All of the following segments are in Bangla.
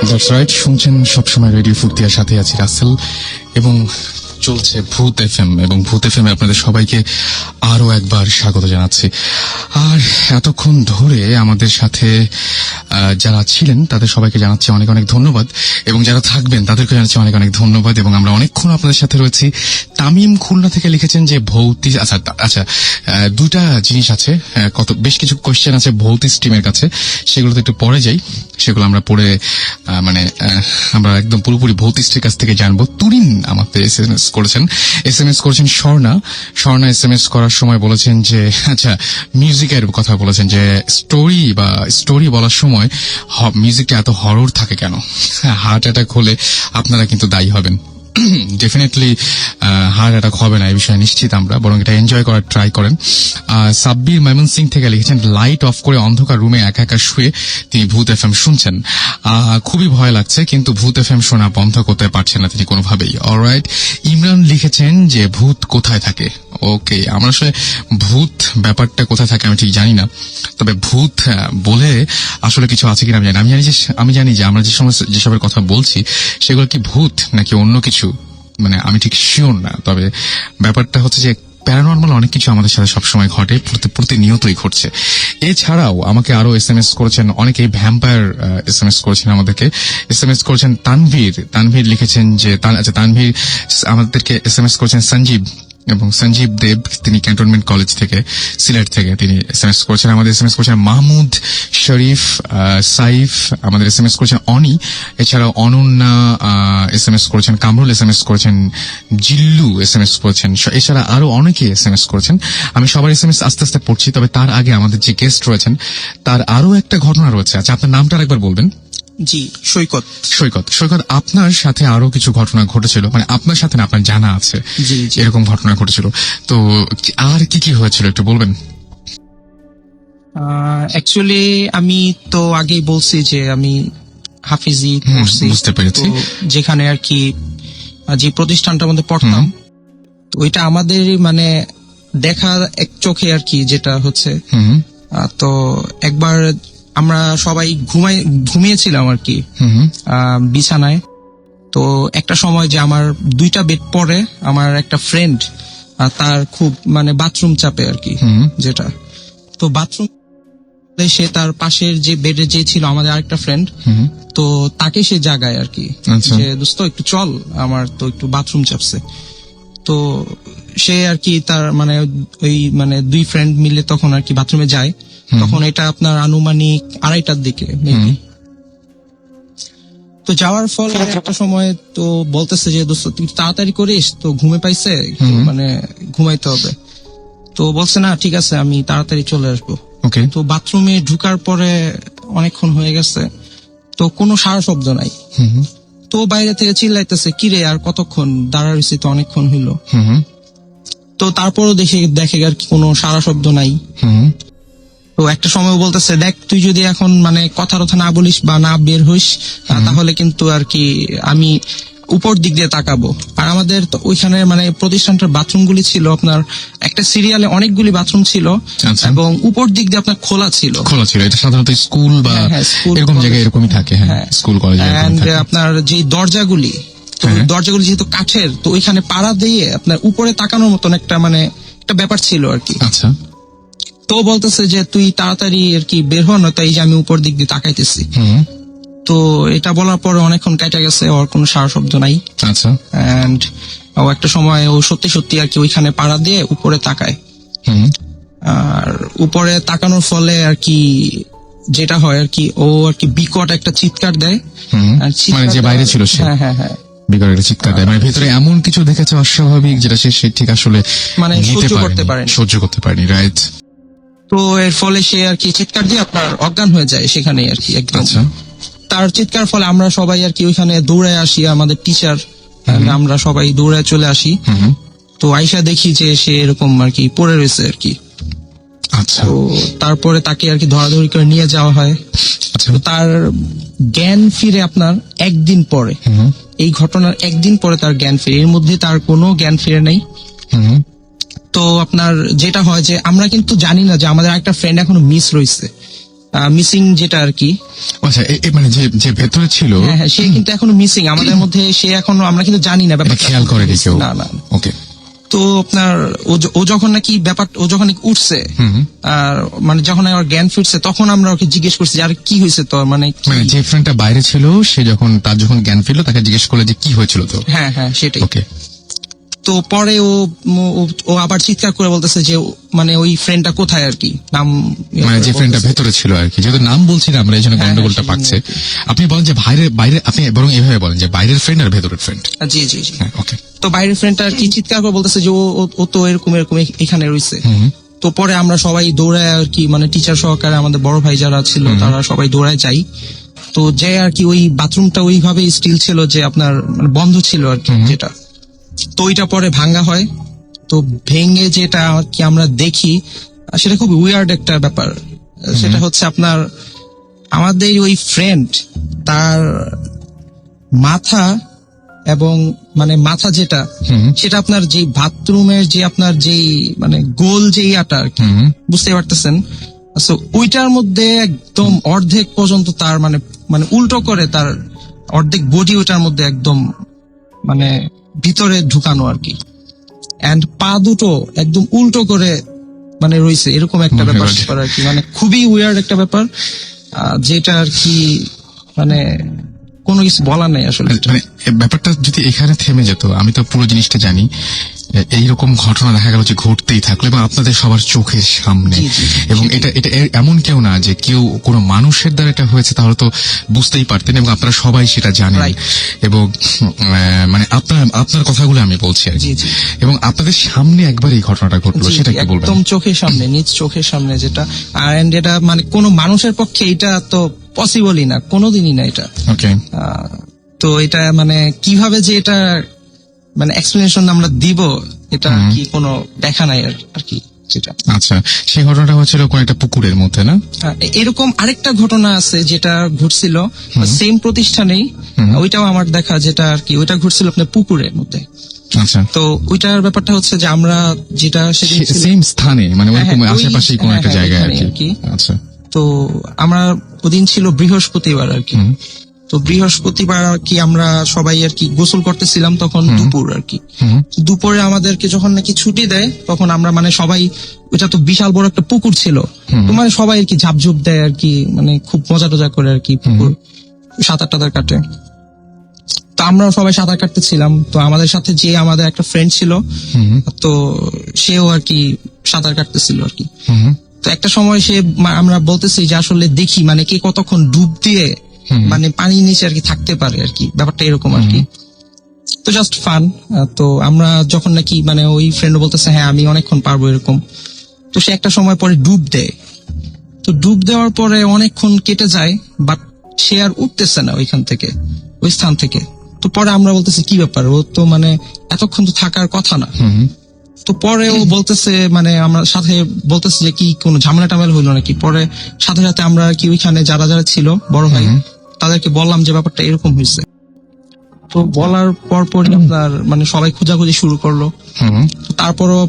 দ্যাটস রাইট, শুনছেন সবসময় রেডিও ফুর্তিয়ার সাথে আছি রাসেল, এবং চলছে ভূত এফএম, এবং ভূত এফএম আপনাদের সবাইকে আরো একবার স্বাগত জানাচ্ছি। আর এতক্ষণ ধরে আমাদের সাথে যারা ছিলেন তাদের সবাইকে জানাচ্ছি অনেক অনেক ধন্যবাদ, এবং যারা থাকবেন তাদেরকে জানাচ্ছি অনেক অনেক ধন্যবাদ। এবং আমরা অনেকক্ষণ আপনাদের সাথে রয়েছি। তামিম খুলনা থেকে লিখেছেন যে ভৌতিক, আচ্ছা দুটা জিনিস আছে, বেশ কিছু কোয়েশ্চেন আছে ভৌতিক টিমের কাছে, সেগুলোতে একটু পরে যাই, সেগুলো আমরা পরে আমরা একদম পুরোপুরি ভৌতিকের কাছ থেকে জানবো। তুরিন আমাদের এসএমএস করেছেন স্বর্ণা এসএমএস করার সময় বলেছেন যে আচ্ছা মিউজিকের কথা বলেছেন যে স্টোরি বলার সময় মিউজিকটা এত হরর থাকে কেন? হার্ট অ্যাটাক হলে আপনারা কিন্তু দায়ী হবেন। ডেফিনেটলি হার্ট অ্যাটাক হবে না, এই বিষয়ে নিশ্চিত আমরা, বরং এটা এনজয় করার ট্রাই করেন। সাব্বির ময়মনসিং থেকে লিখেছেন লাইট অফ করে অন্ধকার রুমে একা একা শুয়ে তিনি ভূত এফএম শুনছেন, খুবই ভয় লাগছে, কিন্তু ভূত এফএম শোনা বন্ধ করতে পারছেন না তিনি কোনোভাবেই। অলরাইট, ইমরান লিখেছেন যে ভূত কোথায় থাকে। ওকে, আমরা আসলে ভূত ব্যাপারটা কোথায় থাকে আমি ঠিক জানি না, তবে ভূত বলে আসলে কিছু আছে কিনা আমি জানি যে আমরা যেসবের কথা বলছি সেগুলো কি ভূত নাকি অন্য কিছু, মানে আমি ঠিক শিওর না। তবে ব্যাপারটা হচ্ছে যে প্যারানর্মাল অনেক কিছু আমাদের সাথে সবসময় ঘটে, প্রতিনিয়তই ঘটছে। এছাড়াও আমাকে আরো এসএমএস করেছেন অনেকেই, ভ্যাম্পায়ার এসএমএস করেছেন আমাদেরকে, এসএমএস করেছেন তানভীর লিখেছেন যে তানভীর আমাদেরকে এসএমএস করেছেন সঞ্জীব দেব, তিনি ক্যান্টনমেন্ট কলেজ থেকে সিলেট থেকে তিনি এসএমএস করেছেন। আমাদের এসএমএস করেছেন মাহমুদ শরীফ, সাইফ আমাদের এসএমএস করেছেন, অনি, এছাড়াও অনন্যা এসএমএস করেছেন, কামরুল এসএমএস করেছেন, জিল্লু এসএমএস করেছেন, এছাড়া আরো অনেকে এসএমএস করেছেন। আমি সবার এসএমএস আস্তে আস্তে পড়ছি, তবে তার আগে আমাদের যে গেস্ট রয়েছেন তার আরো একটা ঘটনা রয়েছে। আচ্ছা, আপনার নামটা একবার বলবেন? জি, সৈকত, আপনার সাথে আরো কিছু ঘটনা ঘটেছিল, মানে আপনার সাথে না, আপনার জানা আছে এরকম ঘটনা ঘটেছিল, তো আর কি হয়েছিল একটু বলবেন? অ্যাকচুয়ালি আমি তো আগেই বলছি যে আমি হাফিজি পড়ছি, বুঝতে পেরেছি, যেখানে আর কি যে প্রতিষ্ঠানটার মধ্যে পড়তাম, তো ওইটা আমাদের মানে দেখা এক চোখে আর কি যেটা হচ্ছে। তো একবার আমরা সবাই ঘুমিয়েছিলাম আর কি বিছানায়, তো একটা সময় যে আমার 2টা বেড পরে আমার একটা ফ্রেন্ড, তার খুব মানে বাথরুম চাপে আর কি, যেটা তো বাথরুম, সে তার পাশের যে বেডে যে ছিল আমাদের আরেকটা ফ্রেন্ড, তো তাকে সে জাগায় আর কি, যে দোস্ত একটু চল, আমার তো একটু বাথরুম চাপছে। তো সে আর কি তার মানে ওই মানে 2 ফ্রেন্ড মিলে তখন আর কি বাথরুমে যায়। তখন এটা আপনার আনুমানিক 2:30টার দিকে, তো যাওয়ার ফল একটা সময় তো বলতেছে যে দোস্ত তুই তাড়াতাড়ি করিস, তো ঘুমে পাইছে, মানে ঘুমাইতে হবে। তো বলছে না ঠিক আছে আমি তাড়াতাড়ি চলে আসবো। তো বাথরুমে ঢুকার পরে অনেকক্ষণ হয়ে গেছে, তো কোনো সারা শব্দ নাই। তো বাইরে থেকে চিল্লাইতেছে কিরে আর কতক্ষণ দাঁড়াইছি, তো অনেকক্ষণ হইলো। তো তারপরও দেখে আর কোনো সারা শব্দ নাই। তো একটা সময় বলতেছে দেখ তুই যদি এখন মানে কথা না বলিস বা না বের হইস, তাহলে কিন্তু আর কি আমি উপর দিক দিয়ে তাকাবো। আর আমাদের ওইখানে মানে প্রতিষ্ঠানটার বাথরুম গুলি ছিল আপনার একটা সিরিয়ালে অনেকগুলি বাথরুম ছিল, এবং উপর দিক দিয়ে আপনার খোলা ছিল। এটা সাধারণত স্কুল বা এরকম জায়গায় এরকমই থাকে, স্কুল কলেজ। আপনার যে দরজাগুলি যেহেতু কাঠের, তো ওইখানে পাড়া দিয়ে আপনার উপরে তাকানোর মতন একটা মানে একটা ব্যাপার ছিল আর কি। আচ্ছা, তো বলতেছে যে তুই তাড়াতাড়ি আর কি বের হ, না তাই যে আমি উপর দিক দিয়ে তাকাইতেছি। তো এটা বলার পরে অনেকক্ষণ কেটে গেছে, ওর কোনো সারা শব্দ নাই। আচ্ছা, এন্ড ও একটা সময় ও সত্যি আর কি ওইখানে পাড়া দিয়ে উপরে তাকায়। আর উপরে তাকানোর ফলে আর কি যেটা হয় আর কি, ও আর কি বিকট একটা চিৎকার দেয়। মানে যে বাইরে ছিল সে, হ্যাঁ বিকট একটা চিৎকার দেয়, মানে ভেতরে এমন কিছু দেখেছে অস্বাভাবিক যেটা সে ঠিক আসলে মানে সহ্য করতে পারেনি। রাইট। তো এর ফলে সে আর কি চিৎকার দিয়ে আপনার অজ্ঞান হয়ে যায় সেখানে আর কি একদম। তার চিৎকার ফলে আমরা সবাই আর কি ওইখানে দৌড়ে আসি, আমাদের টিচার আমরা সবাই দৌড়ে চলে আসি। তো আইসা দেখি যে সে এরকম আর কি পড়ে রয়েছে আর কি। আচ্ছা তো তারপরে তাকে আর কি ধরাধরি করে নিয়ে যাওয়া হয়। আচ্ছা তো তার জ্ঞান ফিরে আপনার একদিন পরে, হুম এই ঘটনার একদিন পরে তার জ্ঞান ফিরে, এর মধ্যে তার কোনো জ্ঞান ফিরে নেই। হুম তো আপনার যেটা হয় যে আমরা কিন্তু জানি না যে আমাদের একটা ফ্রেন্ড এখনো মিস রয়েছে, মিসিং যেটা আর কি। আচ্ছা মানে যে যে ভেতরে ছিল হ্যাঁ হ্যাঁ, সে কিন্তু এখনো মিসিং আমাদের মধ্যে, সে এখনো, আমরা কিন্তু জানি না এটা ব্যাপারটা। খেয়াল করেনি কেউ? না না। ওকে তো আপনার ও যখন নাকি ও যখন নাকি উঠছে, হুম আর মানে যখন আমার জ্ঞান ফিরছে, তখন আমরা ওকে জিজ্ঞেস করছি যে আর কি হয়েছে তোর, মানে কি? মানে যে ফ্রেন্ডটা বাইরে ছিল সে যখন জ্ঞান ফিরলো তাকে জিজ্ঞেস করলো যে কি হয়েছিল তো? হ্যাঁ হ্যাঁ সেটাই। ওকে তো পরে ও আবার চিৎকার করে বলতেছে যে মানে ওই ফ্রেন্ডটা কোথায় আর কি, নাম মানে যে ফ্রেন্ডটা বলতেছে। ভেতরে ছিল আর কি, যেহেতু নাম বলছি না আমরা এই জন্য হ্যাঁ, গন্ডগোলটা হ্যাঁ, পাচ্ছে। সেজন্য আপনি বলেন যে বাইরে আপনি বরং এইভাবে বলেন যে বাইরের ফ্রেন্ড আর ভেতরের ফ্রেন্ড। জি জি জি। হ্যাঁ ওকে তো বাইরের ফ্রেন্ডটা আর কি চিৎকার করে বলতেছে যে ও তো এরকম এখানে রয়েছে। হুম তো পরে আমরা সবাই দৌড়ায় আর কি, মানে টিচার সহকারে আমাদের বড় ভাই যারা ছিল তারা সবাই দৌড়ায় যাই। তো যে আর কি ওই বাথরুমটা ওইভাবে স্টিল ছিল যে আপনার মানে বন্ধ ছিল আর কি যেটা। তো ওইটা পরে ভাঙ্গা হয়। তো ভেঙে যেটা আর কি আমরা দেখি, সেটা খুব উইয়ার্ড একটা ব্যাপার। সেটা হচ্ছে আপনার আমাদের ওই ফ্রেন্ড, তার মাথা এবং মানে মাথা যেটা, হুম সেটা আপনার যে বাথরুমের যে আপনার যেই মানে গোল যে ইয়াটা আর কি, হুম বুঝতে পারতেছেন? So, ওইটার মধ্যে একদম অর্ধেক পর্যন্ত তার মানে মানে উল্টো করে তার অর্ধেক বডি ওইটার মধ্যে একদম মানে ভিতরে ঢুকানো আর কি, এন্ড পা দুটো একদম উল্টো করে মানে রয়েছে, এরকম একটা Oh my ব্যাপার God. স্যাপার আর কি, মানে খুবই উইয়ার্ড একটা ব্যাপার। যেটা আর কি মানে কোনো কিছু বলার নেই আসলে। মানে ব্যাপারটা যদি এখানে থেমে যেত, আমি তো পুরো জিনিসটা জানি, এইরকম ঘটনা দেখা গেল যে ঘটতেই থাকলো এবং আপনাদের সবার চোখের সামনে, জি, জি, জি, এবং এটা এটা এমন কেউ না যে কেউ কোনো মানুষের দ্বারা এটা হয়েছে, তাহলে তো বুঝতেই পারতেন এবং আপনারা সবাই সেটা জানেন। Right. এবং মানে আপনার কথাগুলো আমি বলছি আর কি, জি, জি। এবং আপনাদের সামনে একবার এই ঘটনাটা ঘটলো, জি, সেটা জি, কি বলবেন? একদম চোখের সামনে, নিজ চোখের সামনে যেটা, আর and এটা মানে কোনো মানুষের পক্ষে এটা তো পসিবলই না, কোনোদিনই না এটা। ওকে তো এটা মানে কিভাবে যে এটা মানে এক্সপ্লেনেশন আমরা দিব, এটা আর কি কোনো দেখা নাই আর কি যেটা। আচ্ছা, সেই ঘটনাটা হচ্ছিল কোন একটা পুকুরের মধ্যে, না? এরকম আরেকটা ঘটনা আছে যেটা ঘটছিল সেম প্রতিষ্ঠানেই, ওইটাও আমার দেখা, যেটা আর কি ওইটা ঘটছিল আপনার পুকুরের মধ্যে। আচ্ছা, তো ওইটার ব্যাপারটা হচ্ছে যে আমরা যেটা সেদিন ছিল- সেম স্থানে, মানে ওরকম হ্যাঁ, ওই- আশেপাশেই কোন একটা হ্যাঁ, জায়গায় আর ওইখানেই আর কি। কি। আচ্ছা তো আমরা ওদিন ছিল বৃহস্পতিবার আর কি। তো বৃহস্পতিবার আর কি আমরা সবাই আর কি গোসল করতেছিলাম, তখন দুপুর আর কি। হুম দুপুরে আমাদেরকে যখন নাকি ছুটি দেয়, তখন আমরা মানে সবাই, ওইটা তো বিশাল বড় একটা পুকুর ছিল, তো মানে সবাই আর কি ঝাপঝুপ দেয় আর কি, মানে খুব মজা টজা করে আর কি পুকুর, সাঁতার টাতার কাটে। তো আমরা সবাই সাঁতার কাটতেছিলাম, তো আমাদের সাথে যে আমাদের একটা ফ্রেন্ড ছিল, তো সেও আর কি সাঁতার কাটতেছিল আর কি। হুম তো একটা সময় আমরা বলতেছি যে আসলে দেখি মানে কে কতক্ষণ ডুব দিয়ে মানে পানির নিচে আর কি থাকতে পারে আর কি, ব্যাপারটা এরকম আর কি। তো জাস্ট ফান। তো আমরা যখন নাকি মানে ওই ফ্রেন্ড বলতেছে হ্যাঁ আমি অনেকক্ষণ পারবো এরকম, তো সে একটা সময় পরে ডুব দেয়। তো ডুব দেওয়ার পরে অনেকক্ষণ কেটে যায়, বাট সে আর উঠতেছে না ওইখান থেকে, ওই স্থান থেকে। তো পরে আমরা বলতেছি কি ব্যাপার, ও তো মানে এতক্ষণ তো থাকার কথা না। তো পরে ও বলতেছে মানে আমরা সাথে বলতেছে যে কি কোনো ঝামেলা টামেলা হইলো নাকি। পরে সাথে সাথে আমরা আর কি ওইখানে যারা যারা ছিল বড় ভাই, তাদেরকে বললাম যে ব্যাপারটা এরকম হয়েছে। তো বলার পরই আপনার মানে সবাই খোঁজাখুঁজি শুরু করলো। তো তারপরও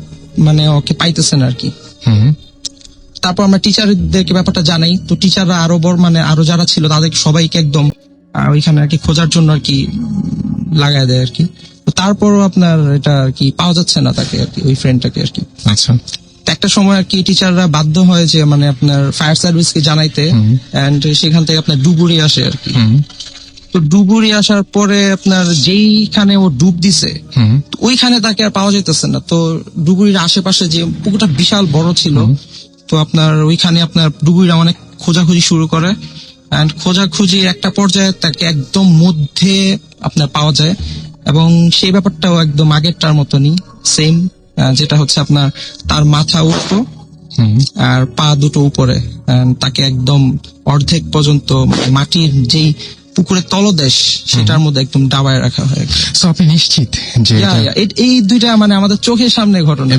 মানে ওকে পাইতেছে না আর কি। তারপর আমরা টিচারদেরকে ব্যাপারটা জানাই। তো টিচাররা আরো বড় মানে আরো যারা ছিল তাদেরকে সবাইকে একদম ওইখানে আর কি খোঁজার জন্য আর কি লাগায় দেয় আর কি। তো তারপরও আপনার এটা আর কি পাওয়া যাচ্ছে না তাকে আর কি, ওই ফ্রেন্ডটাকে আর কি। আচ্ছা, একটা সময় আর কি টিচাররা বাধ্য হয় যে মানে আপনার ফায়ার সার্ভিসকে জানাইতে, এন্ড সেখান থেকে আপনার ডুবুরি আসে আর কি। তো ডুবুরি আসার পরে আপনার যেইখানে ও ডুব দিছে, তো ওইখানে তাকে আর পাওয়া যাইতেছে না। তো ডুবুরির আশেপাশে যে পুকুরটা বিশাল বড় ছিল, তো আপনার ওইখানে আপনার ডুবুরিরা অনেক খোঁজাখুঁজি শুরু করে, এন্ড খোঁজাখুঁজি একটা পর্যায়ে তাকে একদম মধ্যে আপনার পাওয়া যায়, এবং সেই ব্যাপারটাও একদম আগেরটার মতনই সেম, যেটা হচ্ছে আপনার তার মাথা উঠতো আর পা দুটো উপরে, তাকে একদম অর্ধেক পর্যন্ত মাটির যেই পুকুরের তলদেশ সেটার মধ্যে একদম দাবায় রাখা হয়। সো আপনি নিশ্চিত যে এই দুইটা মানে আমাদের চোখের সামনে ঘটনা।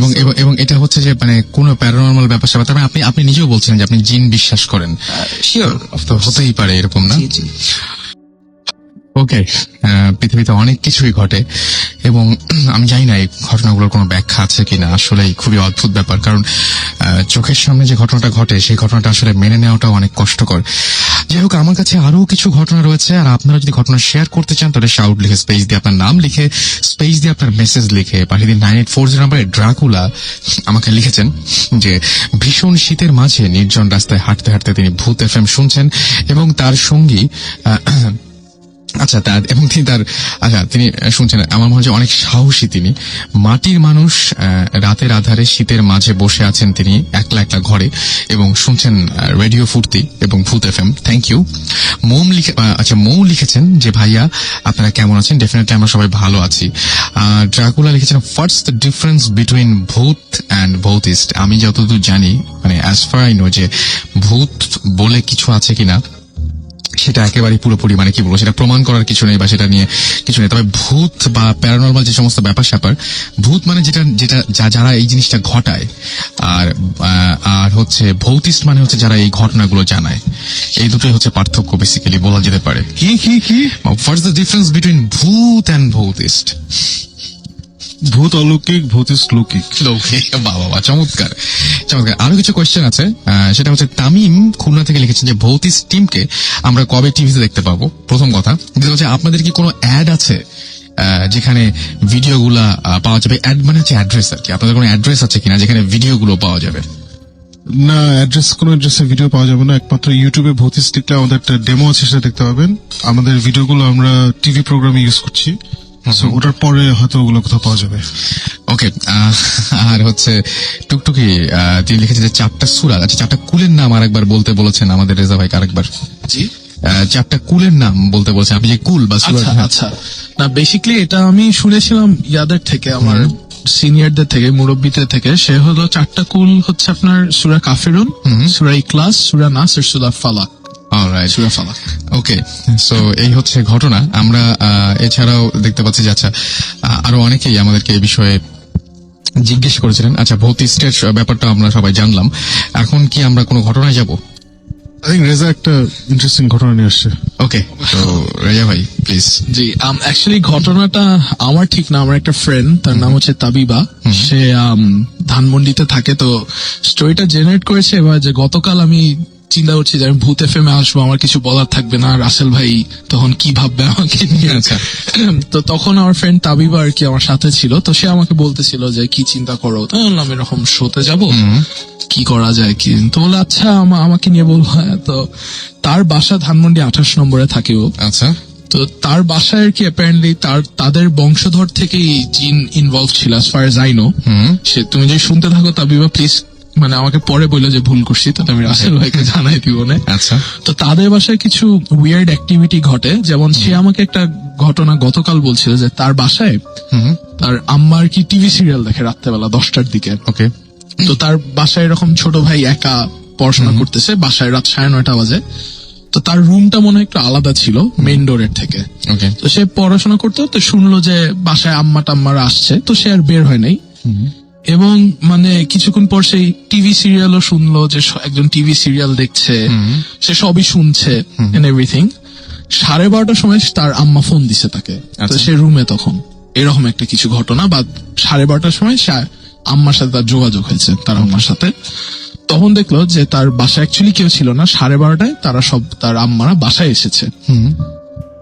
এবং এটা হচ্ছে যে মানে কোনো প্যারানর্মাল ব্যাপার স্যাপার, তার মানে আপনি নিজেও বলছেন যে আপনি জিন বিশ্বাস করেন। শিওর, তো হতেই পারে এরকম, না? জি জি। ওকে, পৃথিবীতে অনেক কিছুই ঘটে এবং আমি জানি না এই ঘটনাগুলোর কোনো ব্যাখ্যা আছে কিনা। আসলেই খুবই অদ্ভুত ব্যাপার, কারণ চোখের সামনে যে ঘটনাটা ঘটে সেই ঘটনাটা আসলে মেনে নেওয়াটাও অনেক কষ্টকর। যাই হোক, আমার কাছে আরো কিছু ঘটনা রয়েছে, আর আপনারা যদি ঘটনা শেয়ার করতে চান তাহলে শাউট লিখে স্পেস দিয়ে আপনার নাম লিখে স্পেস দিয়ে আপনার মেসেজ লিখে পাঠিয়ে দিন 9840 নাম্বারে। ড্রাকুলা আমাকে লিখেছেন যে ভীষণ শীতের মাঝে নির্জন রাস্তায় হাঁটতে হাঁটতে তিনি ভূত এফএম শুনছেন এবং তার সঙ্গী তিনি শুনছেন। আমার মনে হয় অনেক সাহসী তিনি। মাটির মানুষ, রাতের আধারে শীতের মাঝে বসে আছেন তিনি একলা একলা ঘরে এবং শুনছেন রেডিও ফুর্তি এবং ভূত এফএম। Thank you. মৌ লিখেছেন যে ভাইয়া আপনারা কেমন আছেন? ডেফিনেটলি আমরা সবাই ভালো আছি। ড্রাকুলা লিখেছেন হোয়াটস দ্য ডিফারেন্স বিটুইন ভূত অ্যান্ড ভৌতিস্ট। আমি যতদূর জানি, মানে অ্যাজ ফার আই নো, যে ভূত বলে কিছু আছে কিনা সেটা একেবারে পুরোপুরি মানে কি বলবো, সেটা প্রমাণ করার কিছু নেই বা সেটা নিয়ে কিছু নেই। তবে ভূত বা প্যারানর্মাল যে সমস্ত ব্যাপার স্যাপার, ভূত মানে যারা এই জিনিসটা ঘটায়, আর হচ্ছে ভৌতিস্ট মানে হচ্ছে যারা এই ঘটনাগুলো জানায়। এই দুটোই হচ্ছে পার্থক্য বেসিক্যালি বলা যেতে পারে। কি হোয়াটস দ্য ডিফারেন্স বিটুইন ভূত অ্যান্ড ভৌতিস্ট? ভূত অলৌকিক, ভৌতিস্ট লৌকিক। বাবা, চমৎকার চমৎকার। আরো কিছু কোয়েশ্চেন আছে, সেটা হচ্ছে তামিম খুলনা থেকে লিখেছেন যে ভৌতিস্ট টিমকে আমরা কবে টিভিতে দেখতে পাবো? প্রথম কথা। দ্বিতীয় হচ্ছে আপনাদের কি কোনো অ্যাড আছে যেখানে ভিডিওগুলা পাওয়া যাবে? অ্যাড মানে হচ্ছে অ্যাড্রেস আর কি। আপনাদের কোনো অ্যাড্রেস আছে কিনা যেখানে ভিডিওগুলো পাওয়া যাবে? না, কোনো অ্যাড্রেসে ভিডিও পাওয়া যাবে না। একমাত্র ইউটিউবে ভৌতিস্ট লিখলে আমাদের একটা ডেমো আছে, সেটা দেখতে পাবেন। আমাদের ভিডিওগুলো আমরা টিভি প্রোগ্রামে ইউজ করছি, ওটার পরে হয়তো ওগুলো কোথাও পাওয়া যাবে। ওকে। আর হচ্ছে টুকটুকি তিনি লিখেছেন যে 4টা সূরা, আচ্ছা 4টা কুলের নাম আরেকবার বলতে বলেছেন আমাদের রেজা ভাইকে আরেকবার। জি, 4টা কুলের নাম বলতে বলছেন আপনি, যে কুল বা সূরা। আচ্ছা, না বেসিক্যালি এটা আমি শুনেছিলাম ইয়াদের থেকে, আমার সিনিয়রদের থেকে, মুরব্বীদের থেকে। সে হলো 4টা কুল হচ্ছে আপনার সূরা কাফিরুন, সূরা ইখলাস, সূরা নাস আর সূরা ফালাক। অলরাইট, সূরা ফালাক। ওকে, সো এই হচ্ছে ঘটনা। আমরা এছাড়াও দেখতে পাচ্ছি যে আচ্ছা আরো অনেকেই আমাদেরকে এই বিষয়ে জিজ্ঞেস করেছিলেন। আচ্ছা, ভৌতিস্টের ব্যাপারটা আমরা সবাই জানলাম, এখন কি আমরা কোনো ঘটনায় যাব? আই থিঙ্ক রেজা একটা ইন্টারেস্টিং ঘটনা নিয়ে আসছে। ওকে, তো রেজা ভাই প্লিজ। জি, অ্যাকচুয়ালি ঘটনাটা আমার ঠিক না, আমার একটা ফ্রেন্ড, তার নাম হচ্ছে তাবিবা। সে ধানমন্ডিতে থাকে। তো স্টোরিটা জেনারেট করেছে এবার যে গতকাল আমি চিন্তা করছি যে আমি ভূত এফএম এ আসবো, আমার কিছু বলার থাকবে না, রাসেল ভাই তখন কি ভাববে আমাকে নিয়ে। তো তখন আমার ফ্রেন্ড তাবিবা আর কি আমার সাথে ছিল। তো সে আমাকে বলতেছিল যে কি চিন্তা করো, তো বললাম এরকম শোতে যাব, কি করা যায় কি। তো বলে আচ্ছা আমাকে নিয়ে বলবো। তো তার বাসা ধানমন্ডি 28 নম্বরে থাকে ও। আচ্ছা, তো তার বাসায় আর কি অ্যাপারেন্টলি তাদের বংশধর থেকেই জিন ইনভলভ ছিল, as far as I know. সে তুমি যদি শুনতে থাকো তাবিবা প্লিজ মানে আমাকে পরে বললো যে ভুল করছি, তাতে আমি রাসেল ভাইকে জানাই দিব না। আচ্ছা, তো তাদের বাসায় কিছু উইয়ার্ড অ্যাক্টিভিটি ঘটে। যেমন সে আমাকে একটা ঘটনা গতকাল বলছিল যে তার বাসায় তার আম্মা আর কি টিভি সিরিয়াল দেখে রাত্রেবেলা 10টার দিকে। ওকে, তো তার বাসায় এরকম ছোট ভাই একা পড়াশোনা করতেছে, বাসায় রাত 9:30 বাজে। তো তার রুমটা মনে হয় একটু আলাদা ছিল মেইন ডোরের থেকে। ওকে, তো সে পড়াশোনা করতে তো শুনলো যে বাসায় আম্মা টাম্মারা আসছে, তো সে আর বের হয় নাই। এবং মানে কিছুক্ষণ পর সেই টিভি সিরিয়ালও শুনলো যে একজন টিভি সিরিয়াল দেখছে, সে সবই শুনছে এন্ড এভরিথিং। 12:30টার সময় তার আম্মা ফোন দিছে তাকে। তো সে রুমে তখন এরকম একটা কিছু ঘটনা, বা 12:30টার সময় সে আম্মার সাথে তার যোগাযোগ হয়েছে, তার আম্মার সাথে। তখন দেখলো যে তার বাসায় অ্যাকচুয়ালি কেউ ছিল না। 12:30টায় তারা সব তার আম্মারা বাসায় এসেছে।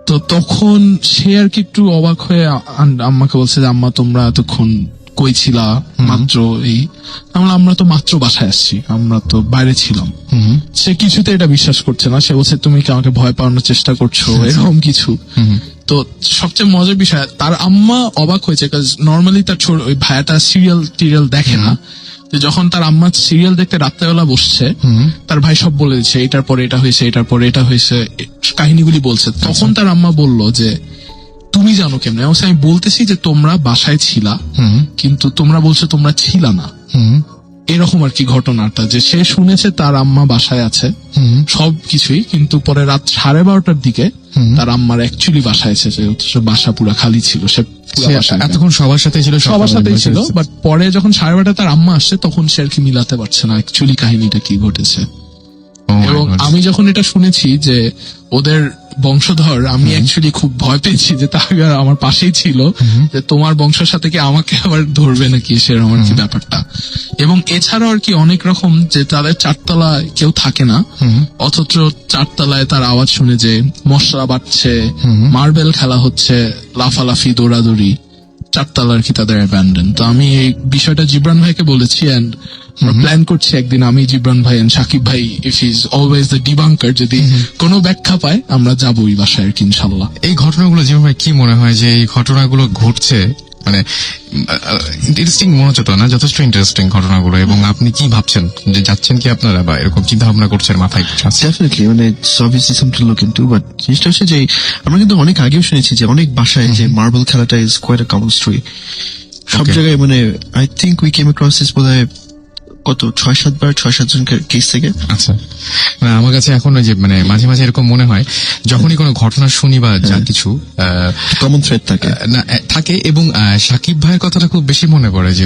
তো তখন সে আর কি একটু অবাক হয়ে আম্মাকে বলছে যে আম্মা তোমরা এতক্ষণ কই ছিলা মাত্র? এই আমরা তো মাত্র বাসায় আসছি, আমরা তো বাইরে ছিলাম। সে কিছুতে এটা বিশ্বাস করছে না। সে বলছে তুমি কি আমাকে ভয় পাওয়ানোর চেষ্টা করছো, এরকম কিছু। তো সবচেয়ে মজার বিষয়, তার আম্মা অবাক হয়েছে, নর্মালি তার ওই ভাইয়াটা সিরিয়াল দেখে না। তো যখন তার আম্মা সিরিয়াল দেখতে রাত্রেবেলা বসছে, তার ভাই সব বলে দিচ্ছে এটার পরে এটা হয়েছে, এটার পরে এটা হয়েছে, কাহিনীগুলি বলছে। তখন তার আম্মা বলল যে তুমি জানো কেমনে? আমি বলতেছি যে তোমরা বাসায় ছিলা, কিন্তু তোমরা বলছো তোমরা ছিলা না। এরকম আর কি ঘটনাটা, যে সে শুনেছে তার আম্মা বাসায় আছে সবকিছুই, কিন্তু পরে রাত 12:30টার দিকে তার আম্মার অ্যাকচুয়ালি বাসায় এসেছে, অথচ বাসা পুরা খালি ছিল, সে পুরা সে বাসায় নেই। এতক্ষণ সবার সাথে ছিল, সবার সাথেই ছিল, বাট পরে যখন 12:30 তার আম্মা আসছে তখন সে আর কি মিলাতে পারছে না অ্যাকচুয়ালি কাহিনীটা কি ঘটেছে। এবং আমি যখন এটা শুনেছি যে ওদের বংশধর, আমি অ্যাকচুয়ালি খুব ভয় পেয়েছি যে তার আমার পাশেই ছিল, যে তোমার বংশের সাথে কি আমাকে আবার ধরবে নাকি, সেরকম আর কি ব্যাপারটা। এবং এছাড়াও আর কি অনেক রকম, যে তাদের 4তলায় কেউ থাকে না, অথচ 4তলায় তার আওয়াজ শুনে যে মশলা বাটছে, মার্বেল খেলা হচ্ছে, লাফালাফি দৌড়াদৌড়ি, 4তলা আর কি তাদের অ্যাবান্ডন। তো আমি এই বিষয়টা জিবরান ভাইকে বলেছি, এন্ড প্ল্যান করছি একদিন আমি, জিবরান ভাই এন্ড সাকিব ভাই, ইফ ইজ অলওয়েজ দ্য ডিবাঙ্কার, যদি কোনো ব্যাখ্যা পায় আমরা যাবোই বাসায় আর কি ইনশাল্লাহ। এই ঘটনাগুলো জীবন ভাই কি মনে হয় যে এই ঘটনাগুলো ঘটছে, মানে ইন্টারেস্টিং মনে হচ্ছে তো না? যথেষ্ট ইন্টারেস্টিং ঘটনাগুলো। এবং আপনি কি ভাবছেন, যে যাচ্ছেন কি আপনারা, বা এরকম চিন্তা ভাবনা করছেন মাথায় কিছু আছে? ডেফিনেটলি, মানে it's obviously something to look into, but জিনিসটা হচ্ছে যে আমরা কিন্তু অনেক আগেও শুনেছি যে অনেক বাসায় যে মার্বেল খেলাটা is quite a common story সব Okay. জায়গায়। মানে I think we came across this বোধহয় কত 6-7 জন কেস থেকে। আচ্ছা, না, আমার কাছে এখন ওই যে মানে মাঝে মাঝে এরকম মনে হয়, যখনই কোনো ঘটনা শুনি বা যা কিছু কমন থ্রেড থাকে না থাকে, এবং সাকিব ভাইয়ের কথাটা খুব বেশি মনে পড়ে, যে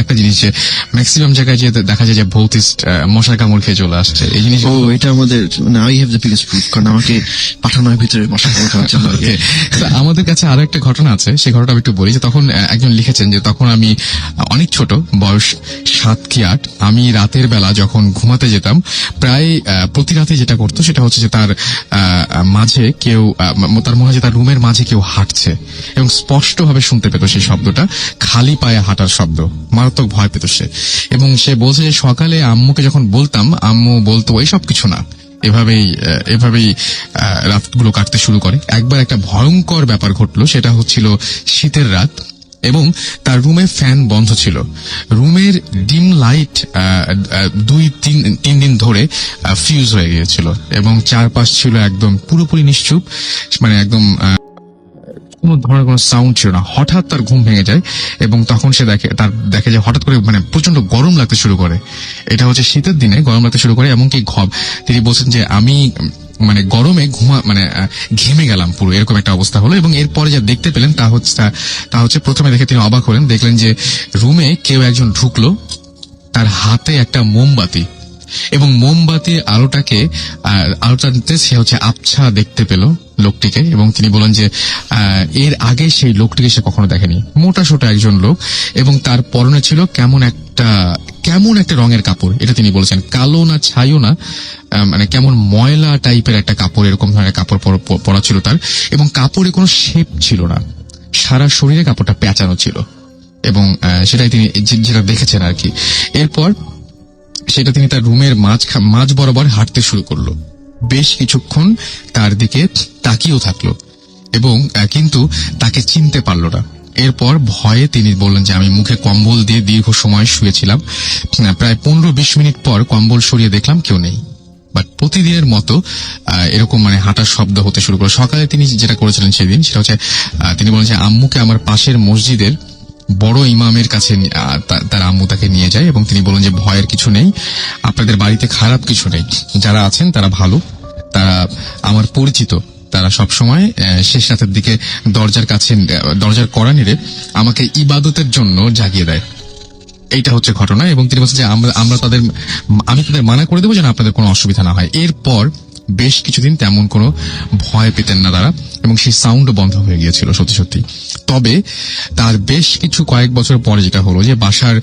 একটা জিনিস যে ম্যাক্সিমাম জায়গায় যে দেখা যায় যে ভৌতিস্ট মশার কামড় খেয়ে চলে আসছে, এই জিনিস। ও, এটা আমাদের মানে I have the biggest proof, কারণ আমাকে পাঠানো হয় ভিতরে মশা কামড় খাওয়ার জন্য। Okay. তো আমাদের কাছে আরো একটা ঘটনা আছে, সেই ঘটনাটা আমি একটু বলি। যে তখন একজন লিখেছেন যে তখন আমি অনেক ছোট, বয়স 7 কি 8, আমি রাতের বেলা যখন ঘুমাতে যেতাম, প্রায় প্রতি রাতে যেটা করতো সেটা হচ্ছে যে তার মাঝে কেউ, তার মনে হয় যে তার রুমের মাঝে কেউ হাঁটছে, এবং স্পষ্ট ভাবে শুনতে পেত সেই শব্দটা, খালি পায়ে হাঁটার শব্দ। মারাত্মক ভয় পেত সে, এবং সে বলছে যে সকালে আম্মুকে যখন বলতাম, আম্মু বলতো এইসব কিছু না, এভাবেই রাতগুলো কাটতে শুরু করে। একবার একটা ভয়ঙ্কর ব্যাপার ঘটলো, সেটা হচ্ছিল শীতের রাত, এবং তার রুমে ফ্যান বন্ধ ছিল। রুমের ডিম লাইট 2-3 দিন ধরে ফিউজ হয়ে গিয়েছিল, এবং চারপাশ ছিল একদম পুরোপুরি নিশ্চুপ, মানে একদম কোন ধরনের কোনো সাউন্ড ছিল না। হঠাৎ তার ঘুম ভেঙে যায়, এবং তখন সে দেখে যে হঠাৎ করে মানে প্রচন্ড গরম লাগতে শুরু করে। এটা হচ্ছে শীতের দিনে গরম লাগতে শুরু করে, এমনকি তিনি বলছেন যে আমি মানে গরমে ঘেমে গেলাম পুরো, এরকম একটা অবস্থা হলো। এবং এরপরে যা দেখতে পেলেন তা হচ্ছে প্রথমে দেখে তিনি অবাক হলেন, দেখলেন যে রুমে কেউ একজন ঢুকলো, তার হাতে একটা মোমবাতি, এবং মোমবাতির আলোটাতে সে হচ্ছে আবছা দেখতে পেল লোকটিকে। এবং তিনি বলেন যে এর আগে সেই লোকটিকে সে কখনো দেখেনি। মোটা সোটা একজন লোক, এবং তার পরনে ছিল কেমন একটা রঙের কাপড়। এটা তিনি বলেছেন কালো না ছাইও না, মানে কেমন ময়লা টাইপের একটা কাপড়, এরকম ধরনের কাপড় পরা ছিল তার। এবং কাপড়ে কোনো শেপ ছিল না, সারা শরীরে কাপড়টা পেঁচানো ছিল, এবং সেটাই তিনি যেটা দেখেছেন আর কি। এরপর সেটা তিনি তার রুমের মাঝ বরাবর হাঁটতে শুরু করলো। বেশ কিছুক্ষণ তার দিকে তাকিয়েও থাকলো, এবং কিন্তু তাকে চিনতে পারলো না। এরপর ভয়ে তিনি বললেন যে আমি মুখে কম্বল দিয়ে দীর্ঘ সময় শুয়েছিলাম। প্রায় 15-20 মিনিট পর কম্বল সরিয়ে দেখলাম কেউ নেই। বাট প্রতিদিনের মতো এরকম মানে হাঁটার শব্দ হতে শুরু করলো। সকালে তিনি যেটা করেছিলেন সেদিন, সেটা হচ্ছে তিনি বলেন যে আম্মুকে আমার পাশের মসজিদের বড় ইমামের কাছে তার আম্মু তাকে নিয়ে যায়, এবং তিনি বলেন যে ভয়ের কিছু নেই, আপনাদের বাড়িতে খারাপ কিছু নেই, যারা আছেন তারা ভালো, তারা আমার পরিচিত, তারা সবসময় শেষ রাতের দিকে দরজার কড়া নেড়ে আমাকে ইবাদতের জন্য জাগিয়ে দেয়। এইটা হচ্ছে ঘটনা। এবং তিনি বলছেন যে আমি তাদের মানা করে দেবো যেন আপনাদের কোনো অসুবিধা না হয়। এরপর বেশ কিছুদিন তেমন কোনো ভয় পেতেন না তারা, এবং সেই সাউন্ডও বন্ধ হয়ে গিয়েছিল সত্যি সত্যি। তবে তার বেশ কয়েক বছর পরে যেটা হলো, যে বাসার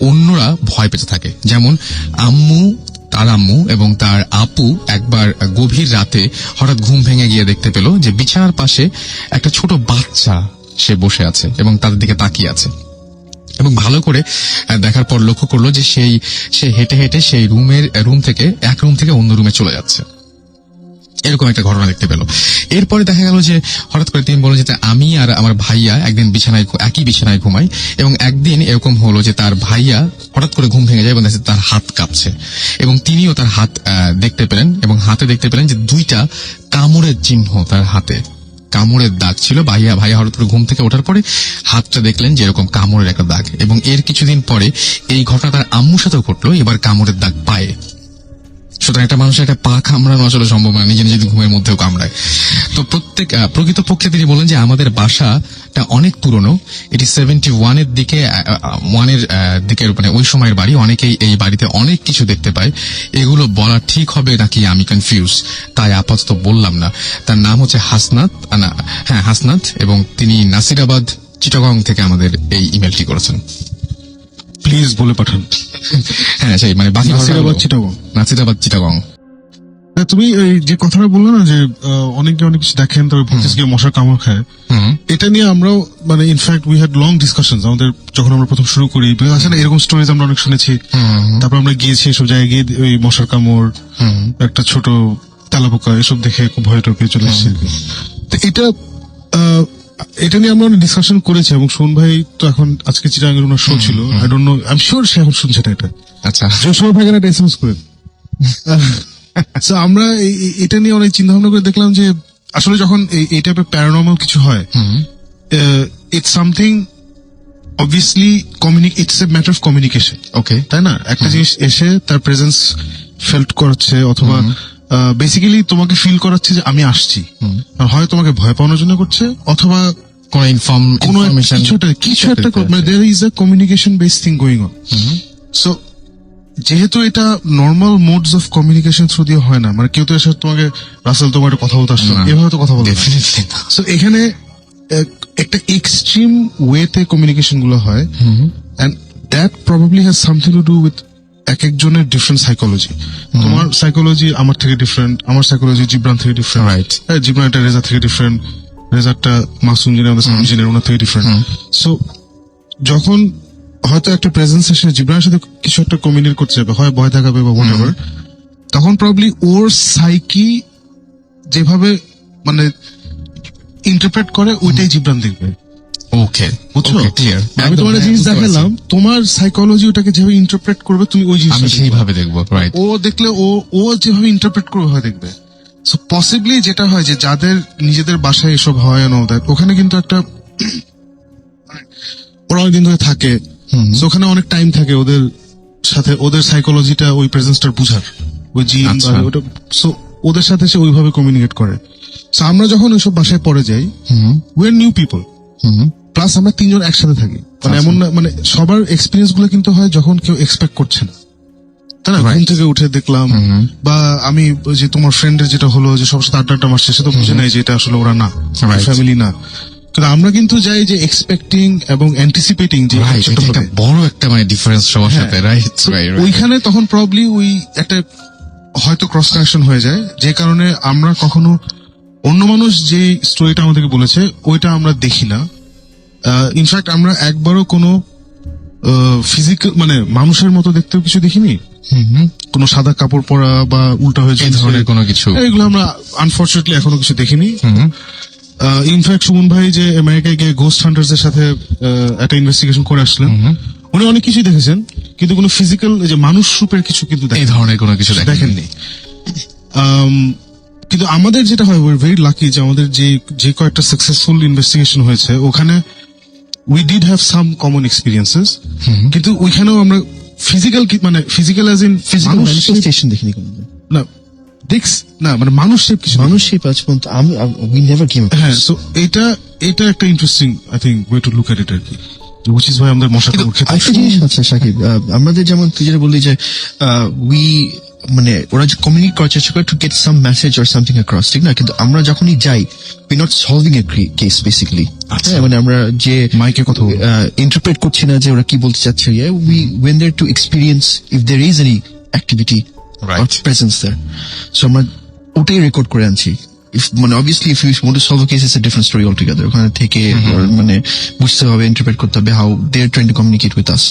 অন্যরা ভয় পেতে থাকে। যেমন তার আম্মু এবং তার আপু একবার গভীর রাতে হঠাৎ ঘুম ভেঙে গিয়ে দেখতে পেল যে বিছানার পাশে একটা ছোট বাচ্চা সে বসে আছে এবং তাদের দিকে তাকিয়ে আছে। এবং ভালো করে দেখার পর লক্ষ্য করলো যে সে হেঁটে হেঁটে সেই রুম থেকে অন্য রুমে চলে যাচ্ছে। এরকম একটা ঘটনা দেখতে পেল। এরপরে দেখা গেল যে হঠাৎ করে তিনি বললেন যে আমি আর আমার ভাইয়া একদিন একই বিছানায় ঘুমাই, এবং একদিন এরকম হলো যে তার ভাইয়া হঠাৎ করে ঘুম ভেঙে যায় এবং তার হাত কাঁপছে, এবং তিনিও তার হাত দেখতে পেলেন, এবং হাতে দেখতে পেলেন যে 2টা কামড়ের চিহ্ন তার হাতে। কামড়ের দাগ ছিল। ভাইয়া হঠাৎ করে ঘুম থেকে ওঠার পরে হাতটা দেখলেন যে এরকম কামড়ের একটা দাগ, এবং এর কিছুদিন পরে এই ঘটনা তার আম্মুর সাথেও ঘটলো, এবার কামড়ের দাগ পায়ে। সুতরাং একটা মানুষের একটা পা কামড়ানো আসলে সম্ভব না, নিজে নিজে ঘুমের মধ্যেও কামড়ায়। তো প্রকৃতপক্ষে তিনি বলেন যে আমাদের বাসাটা অনেক পুরনো, এটি 71-এর দিকে দিকের মানে ওই সময়ের বাড়ি। অনেকেই এই বাড়িতে অনেক কিছু দেখতে পায়, এগুলো বলা ঠিক হবে নাকি আমি কনফিউজ, তাই আপাতত বললাম না। তার নাম হচ্ছে হাসনাত, এবং তিনি নাসিরাবাদ চিটাগং থেকে আমাদের এই ইমেলটি করেছেন। প্লিজ বলে পাঠান। হ্যাঁ, সেই মানে বাকি নাসিরাবাদ চিটাগং। নাসিরাবাদ চিটাগং। না, তুমি এই যে কথাটা বললে না যে অনেকে অনেক কিছু দেখেন, তবে ভূতে গিয়ে মশার কামড় খায়, এটা নিয়ে আমরাও মানে in fact we had long discussion আমাদের যখন আমরা প্রথম শুরু করি। আছে না এরকম স্টোরিজ আমরা অনেক শুনেছি, তারপর আমরা গিয়েছি এসব জায়গায় গিয়ে ওই মশার কামড়, একটা ছোট তেলাপোকা এসব দেখে খুব ভয় টকে চলে এসেছে। তো এটা নিয়ে আমরা অনেক ডিসকাশন করেছি, এবং সোন ভাই তো এখন আজকে চিটাগাঙ্গের ওনার শো ছিল, I don't know, I am sure সে এখন শুনছে এটা। আচ্ছা, সোন ভাই একটা এসএমএস করে। So, আমরা এটা নিয়ে অনেক চিন্তা ভাবনা করে দেখলাম যে আসলে যখন এই টাইপের প্যারানর্মাল কিছু হয়, it's something obviously it's a matter of communication. Okay, তাই না? একটা জিনিস এসে তার প্রেজেন্স ফেল্ট করছে, অথবা বেসিক্যালি তোমাকে ফিল করাচ্ছে যে আমি আসছি, হয় তোমাকে ভয় পাওয়ানোর জন্য করছে, অথবা কোনো ইনফরমেশন কিছু একটা মানে there is a communication based thing going on. So যেহেতু এটা normal modes of communication through দিয়ে হয় না, মানে কেউ তো এসে তোমাকে রাসেল তোমার একটা কথা বলতে আসলো, এভাবে তো কথা বলতে। সো এখানে একটা এক্সট্রিম ওয়েতে কমিউনিকেশন গুলো হয়, and that probably has something to do with এক একজনের ডিফারেন্ট সাইকোলজি। তোমার সাইকোলজি আমার থেকে ডিফারেন্ট, আমার সাইকোলজি জিব্রান থেকে ডিফারেন্ট, রাইট? জিব্রান একটা রেজা থেকে ডিফারেন্ট, রেজারটা মাসুম ইঞ্জিনিয়ার ওনার থেকে ডিফারেন্ট। সো যখন হয়তো একটা প্রেজেন্স এসে জিব্রানের সাথে কিছু একটা কমিউনিকেট করতে যাবে, হয় ভয় দেখাবে বা হোয়াটএভার, তখন প্রবাবলি ওর সাইকি যেভাবে মানে ইন্টারপ্রেট করে ওইটাই জিব্রান দেখবে। ওকে, বুঝছো? ক্লিয়ার। আমি তোমার জিনিস দেখালাম, তোমার সাইকোলজি ওটাকে যেভাবে ইন্টারপ্রেট করবে তুমি ওই জিনিস আমি সেইভাবে দেখবো, রাইট? ও দেখলে ও যেভাবে ইন্টারপ্রেট করবে হয় দেখবে। সো পসিবলি যেটা হয় যে যাদের নিজেদের বাসায় এসব হয় এন্ড অল দ্যাট, ওখানে কিন্তু একটা ওরা অনেকদিন ধরে থাকে, সো ওখানে অনেক টাইম থাকে ওদের সাথে, ওদের সাইকোলজিটা ওই প্রেজেন্সটার বুঝার, ওই জিন ওটা, সো ওদের সাথে সে ওইভাবে কমিউনিকেট করে। সো আমরা যখন ওইসব বাসায় পড়ে যাই, we are new people, plus আমরা তিনজন একসাথে থাকি, মানে এমন না মানে সবার এক্সপিরিয়েন্স গুলো কিন্তু হয় যখন কেউ এক্সপেক্ট করছে না, তাই না? ঘুম থেকে উঠে দেখলাম, বা আমি যে তোমার ফ্রেন্ডের যেটা হলো যে সবার সাথে আড্ডা মারছে, সে তো বুঝে নাই যে এটা আসলে ওরা না, ফ্যামিলি না। কিন্তু আমরা কিন্তু যাই যে এক্সপেক্টিং এবং অ্যান্টিসিপেটিং যে বড় একটা মানে ডিফারেন্স সবার সাথে, রাইট? ওইখানে তখন প্রবলি ওই একটা হয়তো ক্রস কানেকশন হয়ে যায়, যে কারণে আমরা কখনো অন্য মানুষ যে স্টোরিটা আমাদেরকে বলেছে ওইটা আমরা দেখি না। ইনফ্যাক্ট আমরা একবারও কোনো ফিজিক্যাল মানে মানুষের মতো দেখতেও কিছু দেখিনি, কোনো সাদা কাপড় পরা বা উল্টা হয়েছে ধরনের কোনো কিছু, এগুলো আমরা আনফর্চুনেটলি এখনো কিছু দেখিনি। ইনফ্যাক্ট সুমন ভাই যে আমেরিকায় গিয়ে গোস্ট হান্টার্স এর সাথে একটা ইনভেস্টিগেশন করে আসলেন, উনি অনেক কিছুই দেখেছেন, কিন্তু কোনো ফিজিক্যাল যে মানুষ রূপের কিছু কিন্তু এই ধরনের কোনো কিছু দেখেননি। কিন্তু আমাদের যেটা হয়, উই আর ভেরি লাকি যে আমাদের যে কয়েকটা সাকসেসফুল ইনভেস্টিগেশন হয়েছে ওখানে we did have some common experiences, কিন্তু ওইখানেও আমরা ফিজিক্যাল মানে physical as in physical manifestation দেখিনি কোনোদিন। না না মানে মানুষ শেপ কিছু, মানুষ শেপ আজ পর্যন্ত উই নেভার কেম। হ্যাঁ, সো এটা একটা interesting I think way to look at it আর কি, which is why আমাদের মশা কামড় খেতে। একটা জিনিস আছে সাকিব, আমাদের যেমন তুই যেটা বললি যে উই মানে ওরা যে কমিউনিকেট করার চেষ্টা করে to get some message or something across, ঠিক না? কিন্তু আমরা যখনই যাই we not solving A case basically, মানে আমরা যে মাইকে কথা ইন্টারপ্রেট করছি না যে ওরা কি বলতে চাচ্ছে, we went there to experience if there is any activity or presence there. So আমরা ওটাই রেকর্ড করে আনছি। মানে obviously if you want to solve a case it's a different story altogether. ওখানে থেকে মানে বুঝতে হবে, ইন্টারপ্রেট করতে হবে how they are trying to communicate with us.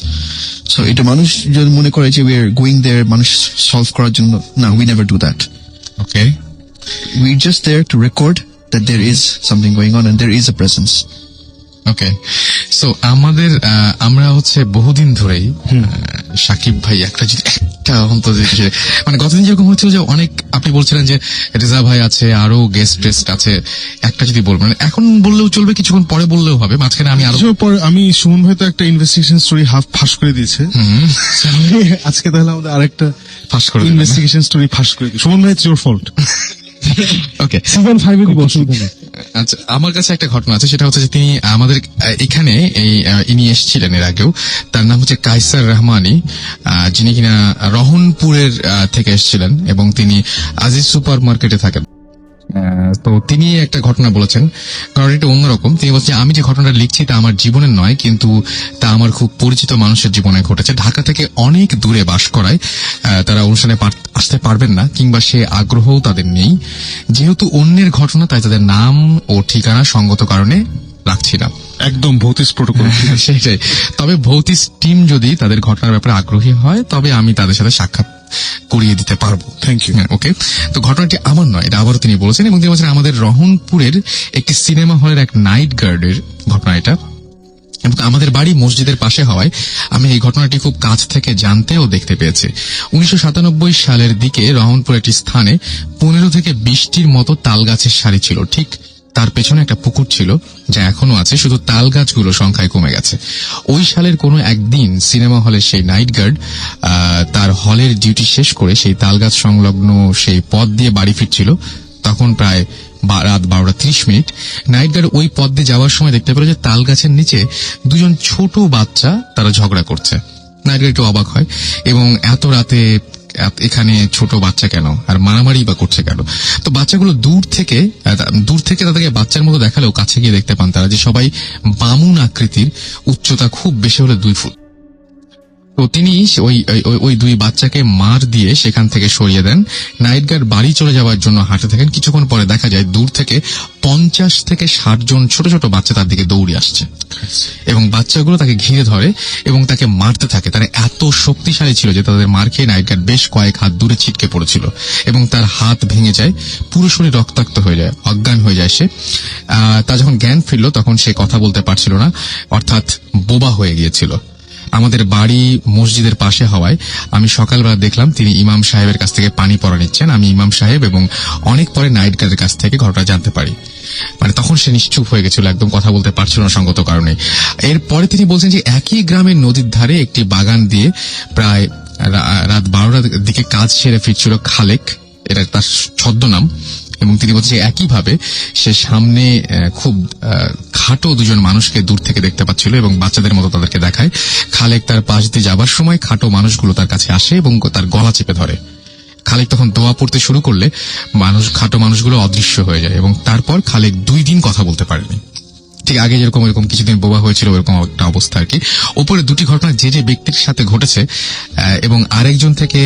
So এটা মানুষ যদি মনে করে যে we are going there মানুষ সলভ করার জন্য, না, we never do that. Okay, we're just there to record that there is something going on and there is a presence. Okay, so আমাদের আমরা হচ্ছে বহুদিন ধরেই সাকিব ভাই একটা অন্তত মানে গতদিন যেরকম হচ্ছিল যে অনেক আপনি বলছিলেন যে রেজা ভাই আছে আরো গেস্ট টেস্ট আছে, একটা যদি বলবেন এখন বললেও চলবে, কিছুক্ষণ পরে বললেও হবে, মাঝখানে আমি আরো কিছু পর আমি সুমন ভাই তো একটা ইনভেস্টিগেশন স্টোরি হাফ ফাঁস করে দিয়েছে। So, আজকে তাহলে আমাদের আরেকটা ফাঁস করে দেবেন। ইনভেস্টিগেশন স্টোরি ফাঁস করে দিই। সুমন ভাই, it's your fault. Okay, season 5 এর অসুবিধা নেই। আচ্ছা, আমার কাছে একটা ঘটনা আছে, সেটা হচ্ছে যে তিনি আমাদের এখানে ইনি এসেছিলেন এর আগেও। তার নাম হচ্ছে কায়সার রহমানি, যিনি কিনা রহনপুরের থেকে এসেছিলেন এবং তিনি আজিজ সুপার মার্কেটে থাকেন। তো তিনি একটা ঘটনা বলেছেন, ঘটনাটা অন্যরকম। তিনি বলছেন আমি যে ঘটনাটা লিখছি তা আমার জীবনের নয়, কিন্তু তা আমার খুব পরিচিত মানুষের জীবনে ঘটেছে। ঢাকা থেকে অনেক দূরে বাস করায় তারা অনুষ্ঠানে আসতে পারবেন না, কিংবা সে আগ্রহও তাদের নেই। যেহেতু অন্যের ঘটনা, তাই তাদের নাম ও ঠিকানা সঙ্গত কারণে রাখছি না। একদম ভৌতিক প্রোটোকল। সেটাই। তবে ভৌতিক টিম যদি তাদের ঘটনার ব্যাপারে আগ্রহী হয়, তবে আমি তাদের সাথে সাক্ষাৎ করিয়ে দিতে পারবো। Thank you. ওকে, তো ঘটনাটি আমার নয়, এটা আবারও তিনি বলেছেন। এবং তিনি বলছেন আমাদের রহনপুরের একটি সিনেমা হলের এক নাইট গার্ডের ঘটনা এটা, এবং আমাদের বাড়ি মসজিদের পাশে হওয়ায় আমি এই ঘটনাটি খুব কাছ থেকে জানতে ও দেখতে পেয়েছি। 1997 সালের দিকে রহনপুর একটি স্থানে 15 থেকে 20টির মতো তাল গাছের সারি ছিল। ঠিক তার পেছনে একটা পুকুর ছিল, যা এখনো আছে, শুধু তাল গাছগুলো সংখ্যায় কমে গেছে। ওই সালের কোনো একদিন সিনেমা হলের সেই নাইট গার্ড তার হলের ডিউটি শেষ করে সেই তাল গাছ সংলগ্ন সেই পথ দিয়ে বাড়ি ফিরছিল। তখন প্রায় রাত 12:30। নাইট গার্ড ওই পথ দিয়ে যাওয়ার সময় দেখতে পেল যে তাল গাছের নিচে দুজন ছোট বাচ্চা তারা ঝগড়া করছে। নাইট গার্ড একটু অবাক হয় এবং এত রাতে এখানে ছোট বাচ্চা কেন, আর মারামারি বা করছে কেন। তো বাচ্চাগুলো দূর থেকে তাদেরকে বাচ্চার মতো দেখালেও কাছে গিয়ে দেখতে পান তারা যে সবাই বামুন আকৃতির, উচ্চতা খুব বেশি হলে 2 ফুট। তো তিনি ওই 2 বাচ্চাকে মার দিয়ে সেখান থেকে সরিয়ে দেন। নাইট গার্ড বাড়ি চলে যাওয়ার জন্য হাঁটতে থাকেন। কিছুক্ষণ পরে দেখা যায় দূর থেকে 50 থেকে 60 জন ছোট ছোট বাচ্চা তার দিকে দৌড়ে আসছে এবং বাচ্চাগুলো তাকে ঘিরে ধরে এবং তাকে মারতে থাকে। তারা এত শক্তিশালী ছিল যে তাদের মার খেয়ে নাইট গার্ড বেশ কয়েক হাত দূরে ছিটকে পড়েছিল এবং তার হাত ভেঙে যায়, পুরো শরীর রক্তাক্ত হয়ে যায়, অজ্ঞান হয়ে যায় সে। তা যখন জ্ঞান ফিরল তখন সে কথা বলতে পারছিল না, অর্থাৎ বোবা হয়ে গিয়েছিল। আমাদের বাড়ি মসজিদের পাশে হওয়ায় আমি সকালবেলা দেখলাম তিনি ইমাম সাহেবের কাছ থেকে পানি পড়া নিচ্ছেন। আমি ইমাম সাহেব এবং অনেক পরে নাইট গার্ডের কাছ থেকে ঘটনা জানতে পারি। মানে তখন সে নিশ্চুপ হয়ে গেছিল, একদম কথা বলতে পারছিল না সঙ্গত কারণে। এরপরে তিনি বলছেন যে একই গ্রামের নদীর ধারে একটি বাগান দিয়ে প্রায় রাত 12টার দিকে কাজ সেরে ফিরছিল খালেক, এটা তার ছদ্মনাম। এবং তিনি বলছেন একইভাবে সে সামনে খুব খাটো 2 জন মানুষকে দূর থেকে দেখতে পাচ্ছিল এবং বাচ্চাদের মতো তাদেরকে দেখায়। খালেক তার পাশ দিয়ে যাবার সময় খাটো মানুষগুলো তার কাছে আসে এবং তার গলা চেপে ধরে। খালেক তখন দোয়া পড়তে শুরু করলে খাটো মানুষগুলো অদৃশ্য হয়ে যায় এবং তারপর খালেক 2 দিন কথা বলতে পারেনি। ঠিক আগে যেরকম এরকম কিছুদিন বোবা হয়েছিল ওরকম একটা অবস্থা আর কি। ওপরে 2টি ঘটনা যে ব্যক্তির সাথে ঘটেছে এবং একজন থেকে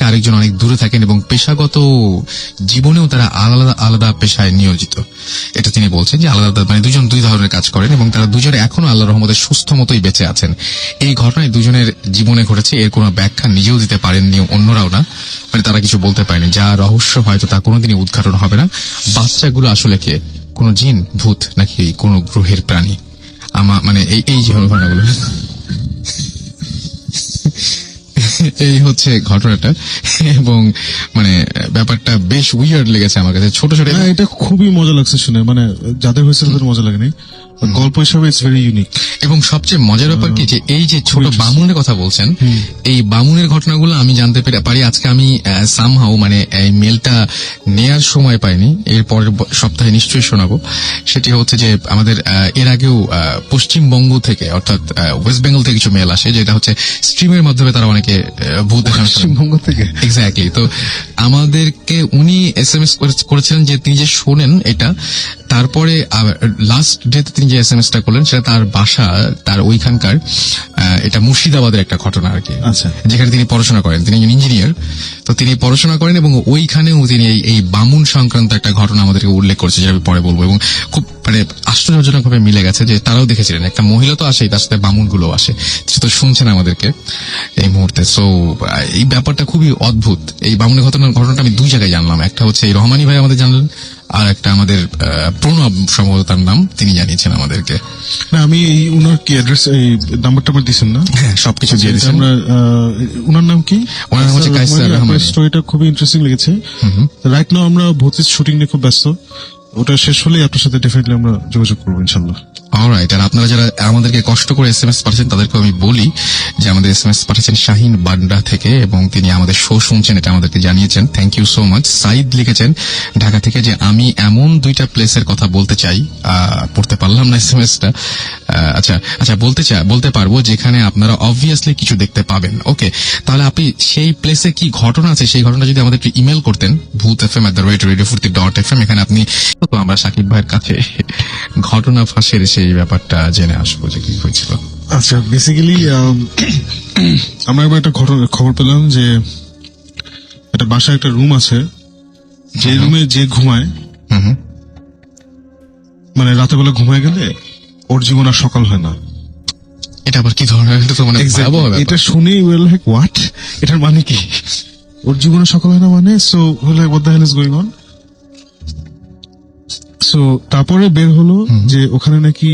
আরেকজন অনেক দূরে থাকেন এবং পেশাগত জীবনেও তারা আলাদা আলাদা পেশায় নিয়োজিত। এটা তিনি বলছেন যে আলাদা, মানে 2জন 2 ধরনের কাজ করেন এবং তারা 2জনে এখনো আল্লাহর রহমতে সুস্থ মতোই বেঁচে আছেন। এই ঘটনায় 2জনের জীবনে ঘটেছে, এর কোনো ব্যাখ্যা নিজেও দিতে পারেননি, অন্যরাও না, মানে তারা কিছু বলতে পারেনি। যা রহস্য হয়তো তা কোনোদিনই উদ্ঘাটন হবে না। বাচ্চাগুলো আসলে কে, কোন জিন, ভূত, নাকি কোন গ্রহের প্রাণী? মানে এই যে ঘটনাগুলো, এই হচ্ছে ঘটনাটা। এবং মানে ব্যাপারটা বেশ উইয়ার্ড লেগেছে আমার কাছে। ছোট ছোট, এটা খুবই মজা লাগছে শুনে, মানে যাদের হয়েছে তাদের মজা লাগেনি, গল্প হিসাবে ইটস ভেরি ইউনিক। এবং সবচেয়ে মজার ব্যাপার কি যে এই যে ছোট বামুনের কথা বলছেন, এই বামুনের ঘটনাগুলো আমি জানতে পারি আজকে। আমি সামহাউ মানে এই মেলটা নেয়ার সময় পাইনি, এর পরের সপ্তাহে নিশ্চয়ই শোনাবো। সেটি হচ্ছে যে আমাদের এর আগেও পশ্চিমবঙ্গ থেকে, অর্থাৎ ওয়েস্ট বেঙ্গল থেকে কিছু মেল আসে, যেটা হচ্ছে স্ট্রিমের মাধ্যমে তারা অনেকে ভূত পশ্চিমবঙ্গ থেকে। এক্স্যাক্টলি। তো আমাদেরকে উনি SMS করেছিলেন যে তিনি যে শোনেন এটা, তারপরে লাস্ট ডেতে তিনি যে SMS-টা করলেন সেটা তার বাসা, তার ওইখানকার, এটা মুর্শিদাবাদের একটা ঘটনা আর কি, যেখানে তিনি পড়াশোনা করেন। তিনি একজন ইঞ্জিনিয়ার, তো তিনি পড়াশোনা করেন এবং ওইখানেও তিনি এই বামুন সংক্রান্ত একটা ঘটনা আমাদেরকে উল্লেখ করেছে, যেটা আমি পরে বলবো। এবং খুব মানে আশ্চর্যজনক ভাবে মিলে গেছে যে তারাও দেখেছিলেন, একটা মহিলা তো আসেই, তার সাথে বামুন গুলো আসে, তো শুনছেন আমাদেরকে এই মুহূর্তে। সো এই ব্যাপারটা খুবই অদ্ভুত। এই বামুনের ঘটনাটা আমি 2 জায়গায় জানলাম। একটা হচ্ছে এই রহমানি ভাই আমাদের জানলেন, আর একটা আমাদের প্রণব সম্ভবত তার নাম, তিনি জানিয়েছেন আমাদেরকে। না আমি এই উনার কি অ্যাড্রেস এই নাম্বারটা আমার দিছেন না? হ্যাঁ, সবকিছু দিয়ে দিয়েছেন। আমরা উনার নাম কি? ওনার নাম হচ্ছে কায়সার রহমান। স্টোরিটা খুবই ইন্টারেস্টিং লেগেছে। রাইট নাও আমরা ভূতের শুটিং নিয়ে খুব ব্যস্ত, ওটা শেষ হলেই আপনার সাথে ডেফিনেটলি আমরা যোগাযোগ করবো ইনশাল্লাহ। অলরাইট, আর আপনারা যারা আমাদেরকে কষ্ট করে এসএমএস পাঠাচ্ছেন তাদেরকে আমি বলি যে আমাদের এসএমএস পাঠাচ্ছেন শাহিন বাড্ডা থেকে, এবং তিনি আমাদের শো শুনছেন এটা আমাদেরকে জানিয়েছেন। Thank you so much. Sayeed লিখেছেন ঢাকা থেকে যে আমি এমন 2টা প্লেসের কথা বলতে চাই, পড়তে পারলাম না এসএমএসটা। আচ্ছা বলতে পারবো যেখানে আপনারা অবভিয়াসলি কিছু দেখতে পাবেন। ওকে, তাহলে আপনি সেই প্লেসে কি ঘটনা আছে সেই ঘটনা যদি আমাদেরকে ইমেল করতেন bhutfm@radiofurti.fm, এখানে আপনি তো আমরা সাকিব ভাইয়ের কাছে ঘটনা ফাঁসের সেই ব্যাপারটা জেনে আসবো যে কি হয়েছিল। আচ্ছা, বেসিক্যালি আমরা একবার একটা খবর পেলাম যে একটা বাসায় একটা রুম আছে, যে রুমে যে ঘুমায়, মানে রাতে বেলা ঘুমায় গেলে ওর জীবন আর সকাল হয় না। এটা আবার কি ধরনের, এটা তো মানে ভয়াবহ ব্যাপার। এটা শুনে হোয়াট, এটার মানে কি? ওর জীবনে সকাল হয় না মানে? So what the hell is going on? So তারপরে বের হলো যে ওখানে নাকি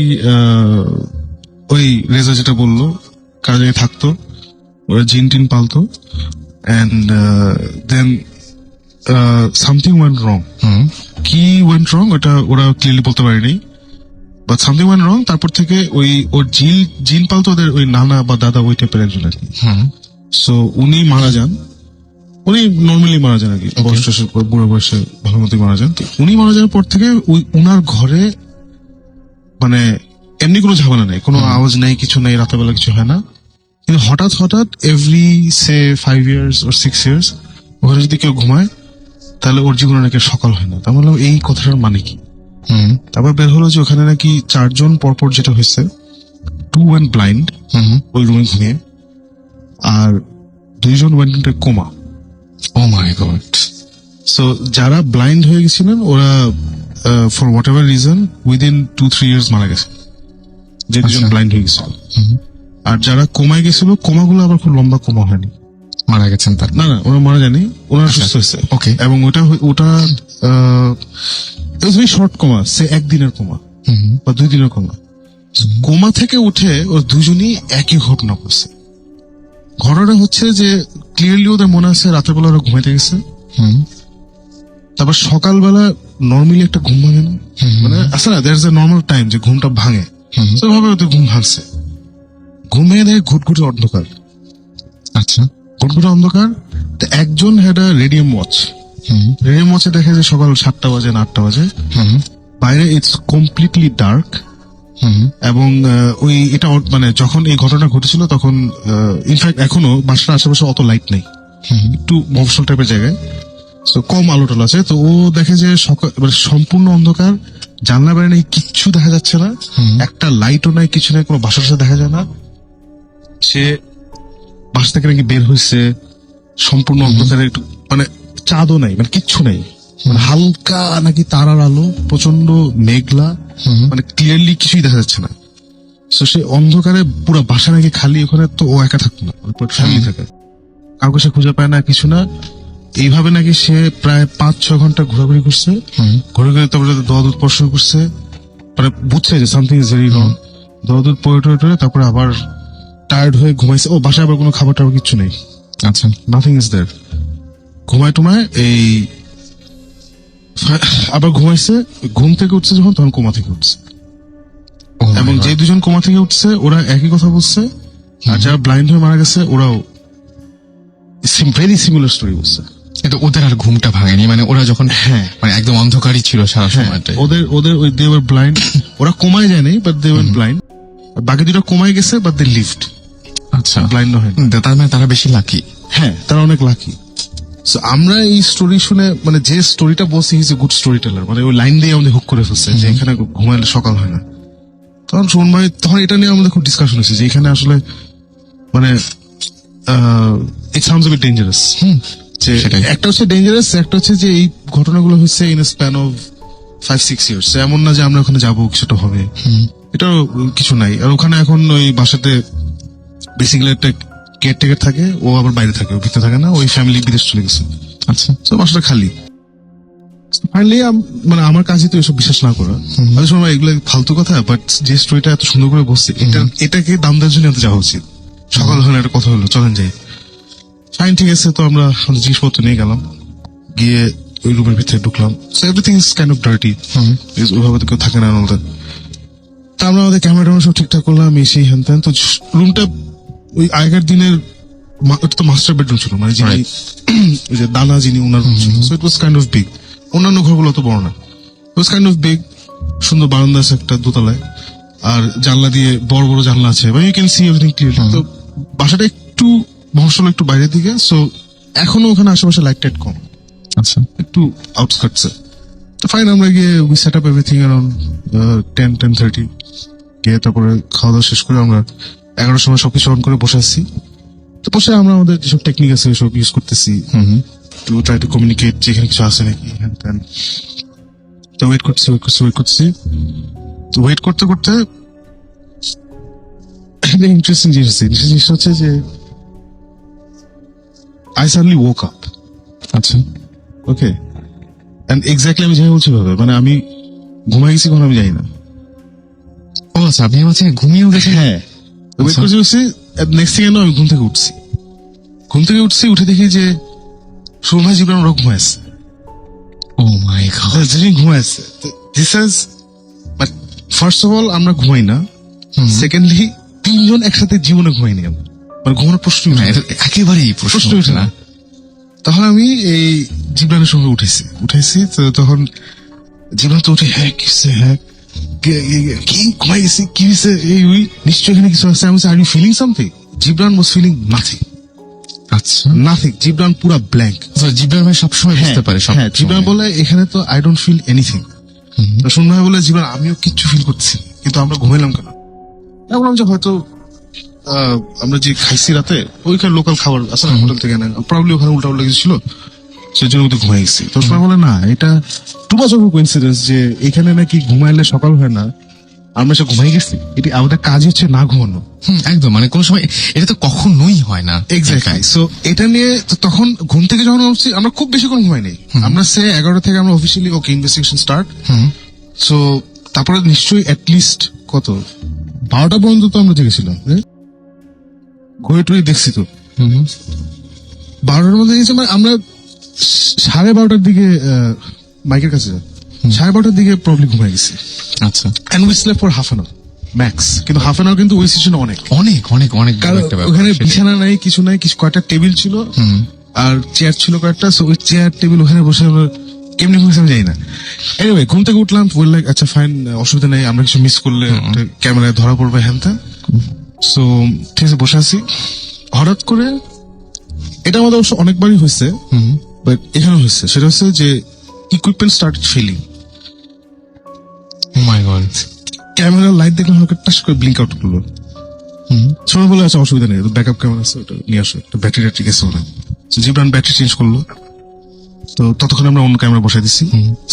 ওই রেজা যেটা বললো কাজে থাকতো, ওরা জিন টিন পালতো, and then something went wrong. কি ওয়েন্ট রং ওটা ওরা ক্লিয়ারলি বলতে পারেনি, বাট সামথিং ওয়েন্ট রং। তারপর থেকে ওর জিন পালতো ওদের ওই নানা বা দাদা ওই টাইপের একজন আর কি। সো উনি মারা যান, উনি নর্মালি মারা যান আর কি, বুড়ো বয়সে ভালো মতোই মারা যান। উনি মারা যাওয়ার পর থেকে ওই উনার ঘরে মানে এমনি কোনো ঝামেলা নেই, কোনো আওয়াজ নেই, কিছু নেই, রাতেবেলা কিছু হয় না। কিন্তু হঠাৎ every say 5 years or 6 years ওখানে যদি কেউ ঘুমায় তাহলে ওর জীবনে নাকি সকাল হয় না। তা বললাম এই কথাটার মানে কি? তারপর বের হলো যে ওখানে নাকি 4 জন পরপর যেটা হয়েছে, 2 went blind ওই রুমে ঘুমিয়ে, আর 2 জন went into coma. Oh my God. So যারা ব্লাইন্ড হয়ে গেছিলেন ওরা for what ever reason within 2-3 years মারা গেছে, যে 2 জন ব্লাইন্ড হয়ে গেছিল। আর যারা কোমায় গেছিল, কোমাগুলো আবার খুব লম্বা কোমা হয়নি, মারা গেছেন তার? না ওরা মারা যায়নি, ওনারা সুস্থ হয়েছে। ওকে, এবং ওটা ভেরি শর্ট কোমা, সে 1 দিনের কোমা বা 2 দিনের কোমা। কোমা থেকে উঠে ওর 2 জনই একই ঘটনা করছে। ঘটনাটা হচ্ছে যে ক্লিয়ারলি ওদের মনে আছে রাতের বেলা ওরা ঘুমাইতে গেছে, তারপর সকালবেলা নর্মালি একটা ঘুম ভাঙে না, মানে আসলে না দ্যাটস এ নর্মাল টাইম যে ঘুমটা ভাঙে, সেভাবে ওদের ঘুম ভাঙছে। ঘুমিয়ে দেখে ঘুটঘুটে অন্ধকার। আচ্ছা, ঘুটঘুটে অন্ধকার। তো একজন had a radium watch, radium ওয়াচে দেখে যে সকাল 7টা বাজে না 8টা বাজে, বাইরে ইটস কমপ্লিটলি ডার্ক। এবং ওই এটা মানে যখন এই ঘটনা ঘটেছিল তখন ইনফ্যাক্ট এখনো বাসার আশেপাশে অত লাইট নেই, একটু মফস্বল টাইপের জায়গায়, তো কম আলো টালো আছে। তো ও দেখে যে সকাল সম্পূর্ণ অন্ধকার, জানলা বাইরে নেই, কিচ্ছু দেখা যাচ্ছে না, একটা লাইটও নাই, কিছু নাই, কোনো বাসার সাথে দেখা যায় না। সে বাসা থেকে নাকি বের হয়েছে সম্পূর্ণ অন্ধকারে, একটু মানে চাঁদও নাই, মানে কিচ্ছু নাই, মানে হালকা নাকি তারার আলো, প্রচন্ড মেঘলা, মানে ক্লিয়ারলি কিছুই দেখা যাচ্ছে না। তো সে অন্ধকারে পুরো বাসা নাকি খালি, ওখানে তো ও একা থাকতো না, ফ্যামিলি থাকে, কাউকে সে খুঁজে পায় না, কিছু না। এইভাবে নাকি সে প্রায় 5-6 ঘন্টা ঘোরাঘুরি করছে, ঘুরে ঘুরে তারপরে দোয়া দুধ পড়াশোনা শুরু করছে, মানে বুঝছে যে সামথিং ইজ ভেরি রং। দোয়া দুধ পড়ে টরে তারপরে আবার টায়ার্ড হয়ে ঘুমাইছে। ও বাসায় আবার কোনো খাবার টাবার কিছু নেই, আচ্ছা, নাথিং ইজ দেয়ার। ঘুমায় টুমায় এই আবার ঘুমাইছে, ঘুম থেকে উঠছে যখন তখন কোমা থেকে উঠছে। এবং যে 2 জন কোমা থেকে উঠছে ওরা একই কথা বলছে, আর যারা ব্লাইন্ড হয়ে মারা গেছে ওরাও ভেরি সিমিলার স্টোরি বলছে। কিন্তু ওদের আর ঘুমটা ভাঙেনি, মানে ওরা যখন মানে একদম অন্ধকারই ছিল সারা সময়টা। ওদের ওই দে ওয়ার ব্লাইন্ড, ওরা কোমায় যায়নি বাট দে ওয়ার ব্লাইন্ড। বাকি 2টা কোমায় গেছে বাট দে লিভড। আচ্ছা, ব্লাইন্ড হয়। তার মানে তারা বেশি লাকি। হ্যাঁ, তারা অনেক লাকি। আমরা এই স্টোরি শুনে, মানে যে স্টোরিটা বলছি is a good storyteller, মানে ওই লাইন দিয়ে আমাদের হুক করে ফেলছে যে এখানে ঘুমাইলে সকাল হয় না। তখন শোন ভাই, তখন এটা নিয়ে আমাদের খুব ডিসকাশন হয়েছে যে এখানে আসলে মানে it sounds a bit dangerous. যে একটা হচ্ছে ডেঞ্জারাস, একটা হচ্ছে যে এই ঘটনাগুলো হচ্ছে in a span of 5-6 years। এমন না যে আমরা ওখানে যাবো কিছুটা হবে, এটাও কিছু নাই। আর ওখানে এখন ওই বাসাতে বেসিক্যালি একটা কেয়ারটেকার থাকে, ও আবার বাইরে থাকে, ও ভিতরে থাকে না, ওই ফ্যামিলি বিদেশ চলে গেছে। আচ্ছা, তো বাসাটা খালি। ফাইনালি মানে আমার কাজই তো এসব বিশ্বাস না করা, অনেক সময় এগুলো ফালতু কথা, বাট যে স্টোরিটা এত সুন্দর করে বসছে, এটাকে দাম দেওয়ার জন্য এত যাওয়া উচিত। সকাল হলে একটা কথা হলো, চলেন যাই। ফাইন, ঠিক আছে। তো আমরা আমাদের জিনিসপত্র নিয়ে গেলাম, গিয়ে ওই রুমের ভিতরে ঢুকলাম। So everything is kind of dirty, ওইভাবে তো কেউ থাকে না আমাদের। তা আমরা আমাদের ক্যামেরা সব ঠিকঠাক করলাম, এসে হ্যান ত্যান। তো রুমটা ওই আগের দিনের তো মাস্টার বেডরুম ছিল, মানে যিনি ওই যে দানা যিনি ওনার রুম ছিল। So it was kind of big. অন্যান্য ঘরগুলো তো বড় না, ইট ওয়াজ কাইন্ড অফ বিগ। সুন্দর বারান্দা আছে একটা দোতলায়, আর জানলা দিয়ে বড় বড় জানলা আছে, you can see everything clearly. তো বাসাটা একটু মহসল, একটু বাইরের দিকে। সো এখনো ওখানে আশেপাশে লাইট টাইট কম, আচ্ছা, একটু আউটস্কার্টসে। তো ফাইন, আমরা গিয়ে we set up everything around 10-10:30 গিয়ে তারপরে খাওয়া দাওয়া শেষ করে আমরা 11টার সময় সবকিছু অন করে বসে আসছি। তো বসে আমরা আমাদের যেসব টেকনিক আছে সব ইউজ করতেছি, টু ট্রাই টু কমিউনিকেট যেখানে কিছু আছে নাকি হ্যান ত্যান। তো ওয়েট করছি। তো ওয়েট করতে করতে একটা ইন্টারেস্টিং জিনিস হচ্ছে যে আই সাডেনলি woke up. আচ্ছা, ওকে, এন্ড এক্স্যাক্টলি আমি যাই বলছি ভাবে, মানে আমি ঘুমাই গেছি কখন আমি জানি না। ও আচ্ছা, আপনি আমার থেকে ঘুমিয়ে উঠেছেন? হ্যাঁ, ওয়েট করছি নেক্সট থিং আমি ঘুম থেকে উঠছি, উঠে দেখি যে সুরমা জীবন ওরা ঘুমাইছে। ও মাই গড, ঘুমাইছে। This is, but first of all আমরা ঘুমাই না, সেকেন্ডলি 3 জন একসাথে জীবনে ঘুমাইনি আমরা, মানে ঘুমানোর প্রশ্ন একেবারেই প্রশ্ন উঠে না। তখন আমি এই জিবরানের সঙ্গে উঠেছি। তো তখন জিবরান তো উঠে, হ্যাঁ কিসে, হ্যাঁ কি ঘুমাই গেছি, কি হয়েছে, এই ওই নিশ্চয় এখানে কিছু আছে। আমি are you feeling something? Jibran was feeling nothing. আচ্ছা, নাথিং। জিবরান পুরা ব্ল্যাঙ্ক। জিবরান ভাই সবসময় বুঝতে পারে সব। হ্যাঁ, জিবরান বলে এখানে তো আই ডোন্ট ফিল এনিথিং। তো শুন ভাই বলে, জিবরান আমিও কিচ্ছু ফিল করছি, কিন্তু আমরা ঘুমাইলাম কেন? বললাম যে হয়তো আমরা যে খাইছি রাতে ওইখানে লোকাল খাবার আসলে হোটেল থেকে নেন, প্রবলি ওখানে উল্টা উল্টা কিছু ছিল, সেই জন্য তো ঘুমাই গেছি। তো সবাই বলে না, এটা টু মাচ অফ কোইন্সিডেন্স যে এখানে নাকি ঘুমাইলে সকাল হয় না, আমরা সে ঘুমাই গেছি। এটি আমাদের কাজ হচ্ছে না ঘুমানো। একদম, মানে কোন সময় এটা তো কখনোই হয় না। এক্স্যাক্টলি। সো এটা নিয়ে তখন ঘুম থেকে যখন উঠছি, আমরা খুব বেশি কোন ঘুমাই নেই। আমরা সে 11টা থেকে আমরা অফিসিয়ালি ওকে ইনভেস্টিগেশন স্টার্ট। সো তারপরে নিশ্চয়ই অ্যাটলিস্ট কত 12টা পর্যন্ত তো আমরা জেগেছিলাম, ঘুরে টুরে দেখছি। তো 12টার মধ্যে গেছে, মানে আমরা 12:30টার দিকে মাইকের কাছে যাই, 12:30টার দিকে প্রবলি ঘুমাই গেছি। আচ্ছা, and we slept for half an hour max. কিন্তু হাফ অ্যান আওয়ার কিন্তু ওই সিচুয়েশনে অনেক অনেক অনেক অনেক, কারণ ওখানে বিছানা নাই, কিছু নাই, কিছু কয়েকটা টেবিল ছিল আর চেয়ার ছিল কয়েকটা। সো ওই চেয়ার টেবিল ওখানে বসে আমরা কেমনি ঘুমিয়েছি আমি জানি না। এনিওয়ে ঘুম থেকে উঠলাম, লাইক আচ্ছা ফাইন, অসুবিধা নেই, আমরা কিছু মিস করলে ক্যামেরায় ধরা পড়বে হ্যান ত্যান। সো ঠিক আছে, বসে আছি। হঠাৎ করে, এটা আমাদের অবশ্য অনেকবারই হয়েছে, বাট এখানে হয়েছে, সেটা হচ্ছে যে ইকুইপমেন্ট স্টার্টেড ফেলিং। ও মাই গড, ক্যামেরার লাইট দেখলাম আমাকে টাস করে ব্লিঙ্ক আউট করলো। সময় বলে আচ্ছা অসুবিধা নেই, ব্যাকআপ ক্যামেরা আছে, ওটা নিয়ে আসো, ব্যাটারিটা ঠিক আছে ওখানে। জিবরান ব্যাটারি চেঞ্জ করলো। তো ততক্ষণ আমরা অন্য ক্যামেরা বসাই দিচ্ছি।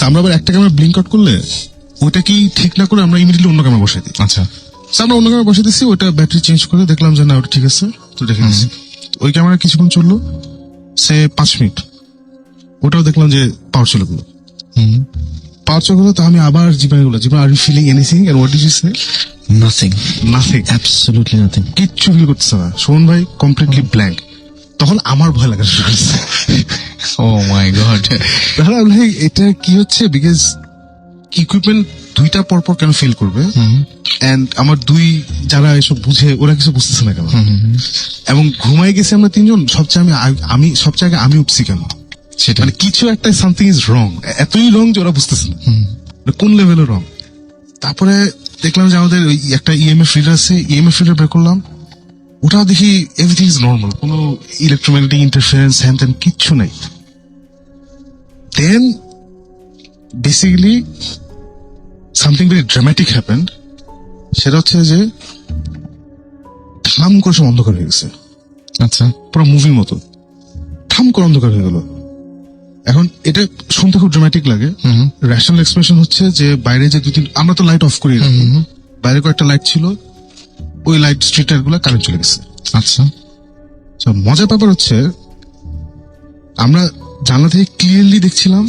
আমরা আবার একটা ক্যামেরা ব্লিঙ্ক আউট করলে ওইটা কি ঠিক না করে আমরা ইমিডিয়েটলি অন্য ক্যামেরা বসাই দিই। আচ্ছা, আমরা অন্য ক্যামেরা বসে দিচ্ছি, ওটা ব্যাটারি চেঞ্জ করে দেখলাম যে না ওটা ঠিক আছে, তো রেখে দিচ্ছি। ওই ক্যামেরা কিছুক্ষণ চললো, সে 5 মিনিট, ওটাও দেখলাম যে পাওয়ার চলে গেলো। পাওয়ার চলে গেলো, তো আমি আবার Jibon are you feeling anything? And what did you say? Nothing. Absolutely nothing. কিচ্ছু ফিল করতেছে না। শোন ভাই কমপ্লিটলি ব্ল্যাঙ্ক। তখন আমার ভয় লাগা শুরু হয়েছে। ও মাই গড, তাহলে ভাই এটা কি হচ্ছে? বিকজ ইকুইপমেন্ট 2টা পরপর কেন ফেল করবে? এন্ড আমার 2 যারা এসব বুঝে ওরা কিছু বুঝতেছে না কেন? এবং ঘুমাই গেছি আমরা 3 জন, সবচেয়ে আগে আমি উঠছি কেন? সেটা মানে কিছু একটা সামথিং ইজ রং, এতই রং যে ওরা বুঝতেছে না কোন লেভেলের রং। তারপরে দেখলাম যে আমাদের ওই একটা ইএমএফ রিডার আছে, ইএমএফ রিডার বের করলাম, ওটাও দেখি এভরিথিং ইজ নর্মাল, কোনো ইলেকট্রোম্যাগনেটিক ইন্টারফারেন্স হ্যান ত্যান কিচ্ছু নাই। Then basically something very dramatic happened. সেটা হচ্ছে যে ঠাম করে সব অন্ধকার হয়ে গেছে। আচ্ছা, পুরো মুভির মতো ঠাম করে অন্ধকার হয়ে গেল। এখন এটা শুনতে খুব ড্রামাটিক লাগে। রেশনাল এক্সপ্রেশন হচ্ছে যে বাইরে যে 2-3 আমরা তো লাইট অফ করি, বাইরে কয়েকটা লাইট ছিল, ওই লাইট স্ট্রিট লাইট গুলা কারেন্ট চলে গেছে। আচ্ছা, মজার ব্যাপার হচ্ছে আমরা জানলা থেকে ক্লিয়ারলি দেখছিলাম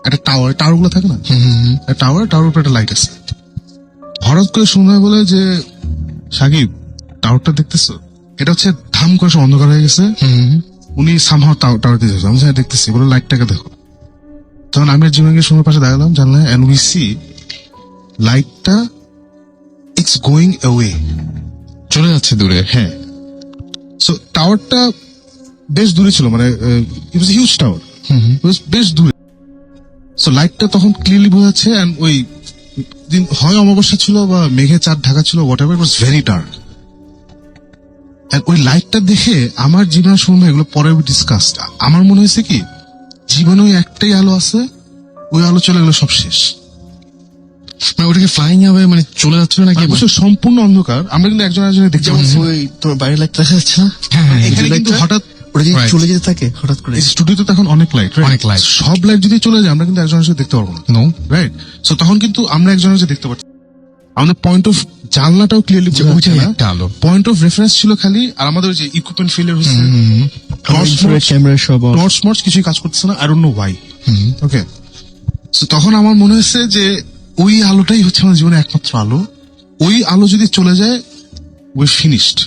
একটা টাওয়ার গুলো থাকে না, টাওয়ার উপরে একটা লাইট আছে। হঠাৎ করে সুমন বলে যে সাকিব টাওয়ারটা দেখতেছো, এটা হচ্ছে ধাম করে সব অন্ধকার হয়ে গেছে, উনি সামহাও টাওয়ার দিয়ে আমি দেখতেছি, বলে লাইটটাকে দেখো। তখন আমি জীবনকে সময় পাশে দাঁড়ালাম জানলাম, এন্ড উই সি লাইটটা ইটস গোয়িং অ্যাওয়ে, চলে যাচ্ছে দূরে। হ্যাঁ। সো টাওয়ারটা বেশ দূরে ছিল, মানে ইট ওয়াজ হিউজ টাওয়ার, বেশ দূরে। সো লাইটটা তখন ক্লিয়ারলি বোঝা যাচ্ছে, এন্ড ওই দিন হয় অমাবস্যা ছিল বা মেঘে চাঁদ ঢাকা ছিল, whatever, it was very dark. And ওই লাইটটা দেখে আমার জীবনের শুনবো, এগুলো পরে ডিসকাসড, আমার মনে হয়েছে কি জীবনে ওই একটাই আলো আছে, ওই আলো চলে গেলো সব শেষ। মানে ওটাকে ফ্লাইং হবে, মানে চলে যাচ্ছিল নাকি? অবশ্য সম্পূর্ণ অন্ধকার, আমরা কিন্তু একজন একজনের দেখতে যেমন পাচ্ছি। ওই তোমার বাইরে লাইট দেখা যাচ্ছে না, হ্যাঁ, এখানে কিন্তু হঠাৎ ওটা যদি Right. চলে যেতে থাকে হঠাৎ করে, স্টুডিওতে তখন অনেক লাইট, অনেক light. সব লাইট যদি চলে যায় আমরা কিন্তু একজনের সাথে দেখতে পারবো না, নো, রাইট? সো তখন কিন্তু আমরা একজনের সাথে দেখতে পাচ্ছি, আমাদের পয়েন্ট অফ জানলাটাও ক্লিয়ারলি ওইটাই একটা আলো। পয়েন্ট অফ রেফারেন্স ছিল খালি, আর আমাদের ওই যে ইকুইপমেন্ট ফেলিয়ার হচ্ছে, ক্যামেরা সব off। টর্চ মর্চ কিছুই কাজ করতেছে না, I don't no Y. Okay, so তখন আমার মনে হচ্ছে যে ওই আলোটাই হচ্ছে আমার জীবনে একমাত্র আলো, ওই আলো যদি চলে যায় উই ফিনিশড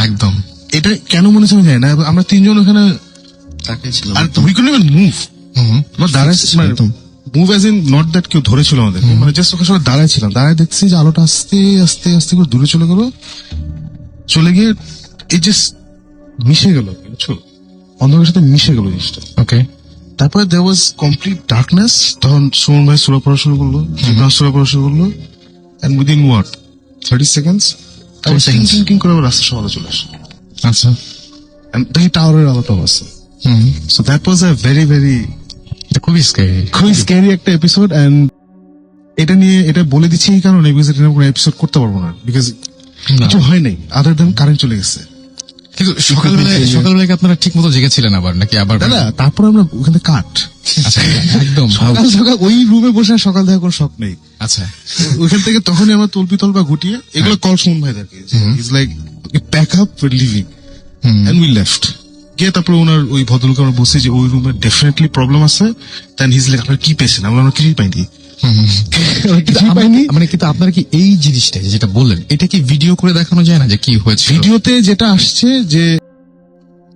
একদম। এটা কেন মনে হচ্ছে আমি জানি না, আমরা তিনজন ওখানে, তাকিয়েছিলাম আর উই কুডন্ট ইভেন মুভ, দাঁড়ায় একদম। Move as in not that কেউ ধরেছিল আমাদের, মানে জাস্ট ওখানে সবাই দাঁড়ায় ছিলাম, দাঁড়ায় দেখছি যে আলোটা আস্তে আস্তে আস্তে করে দূরে চলে গেল, চলে গিয়ে এই যে মিশে গেল, বুঝছো, অন্ধকারের সাথে মিশে গেল জিনিসটা। ওকে, তারপরে দেয়ার ওয়াজ কমপ্লিট ডার্কনেস। তখন সুমন ভাই সুরা পড়া শুরু করলো, জিবরান সুরা পড়া শুরু করলো, and within what 30 seconds thinking করে আবার রাস্তা সব আলো চলে আসে, আচ্ছা। এন্ড দেখি টাওয়ারের আলোটাও আছে। So that was a very very এটা খুবই স্ক্যারি। খুবই স্ক্যারি একটা এপিসোড। এন্ড এটা নিয়ে এটা বলে দিচ্ছি এই কারণে, বিকজ এটা কোনো এপিসোড করতে পারবো না, বিকজ কিছু হয় নাই আদার দেন কারেন্ট চলে গেছে। কিন্তু সকালবেলায় কি আপনারা ঠিক মতো জেগেছিলেন আবার নাকি আবার? দাদা তারপর আমরা ওখানে কাট আচ্ছা, একদম। সকাল সকাল ওই রুমে বসে সকাল দেখা কোনো শখ নেই। আচ্ছা, ওইখান থেকে তখনই আমরা তলপি তলপা গুটিয়ে এগুলো কল সুমন ভাইদেরকে, is like pack up leaving, and we left. গিয়ে তারপরে ওনার ওই ভদ্রলোক আমরা বলছি যে ওই রুমে ডেফিনেটলি প্রবলেম আছে, দেন হিজ লাইক আপনারা কি পেয়েছেন? আমরা কিছুই পাইনি। কিছুই পাইনি মানে কিন্তু আপনারা কি এই জিনিসটা যেটা বললেন এটা কি ভিডিও করে দেখানো যায় না যে কি হয়েছে? ভিডিওতে যেটা আসছে যে,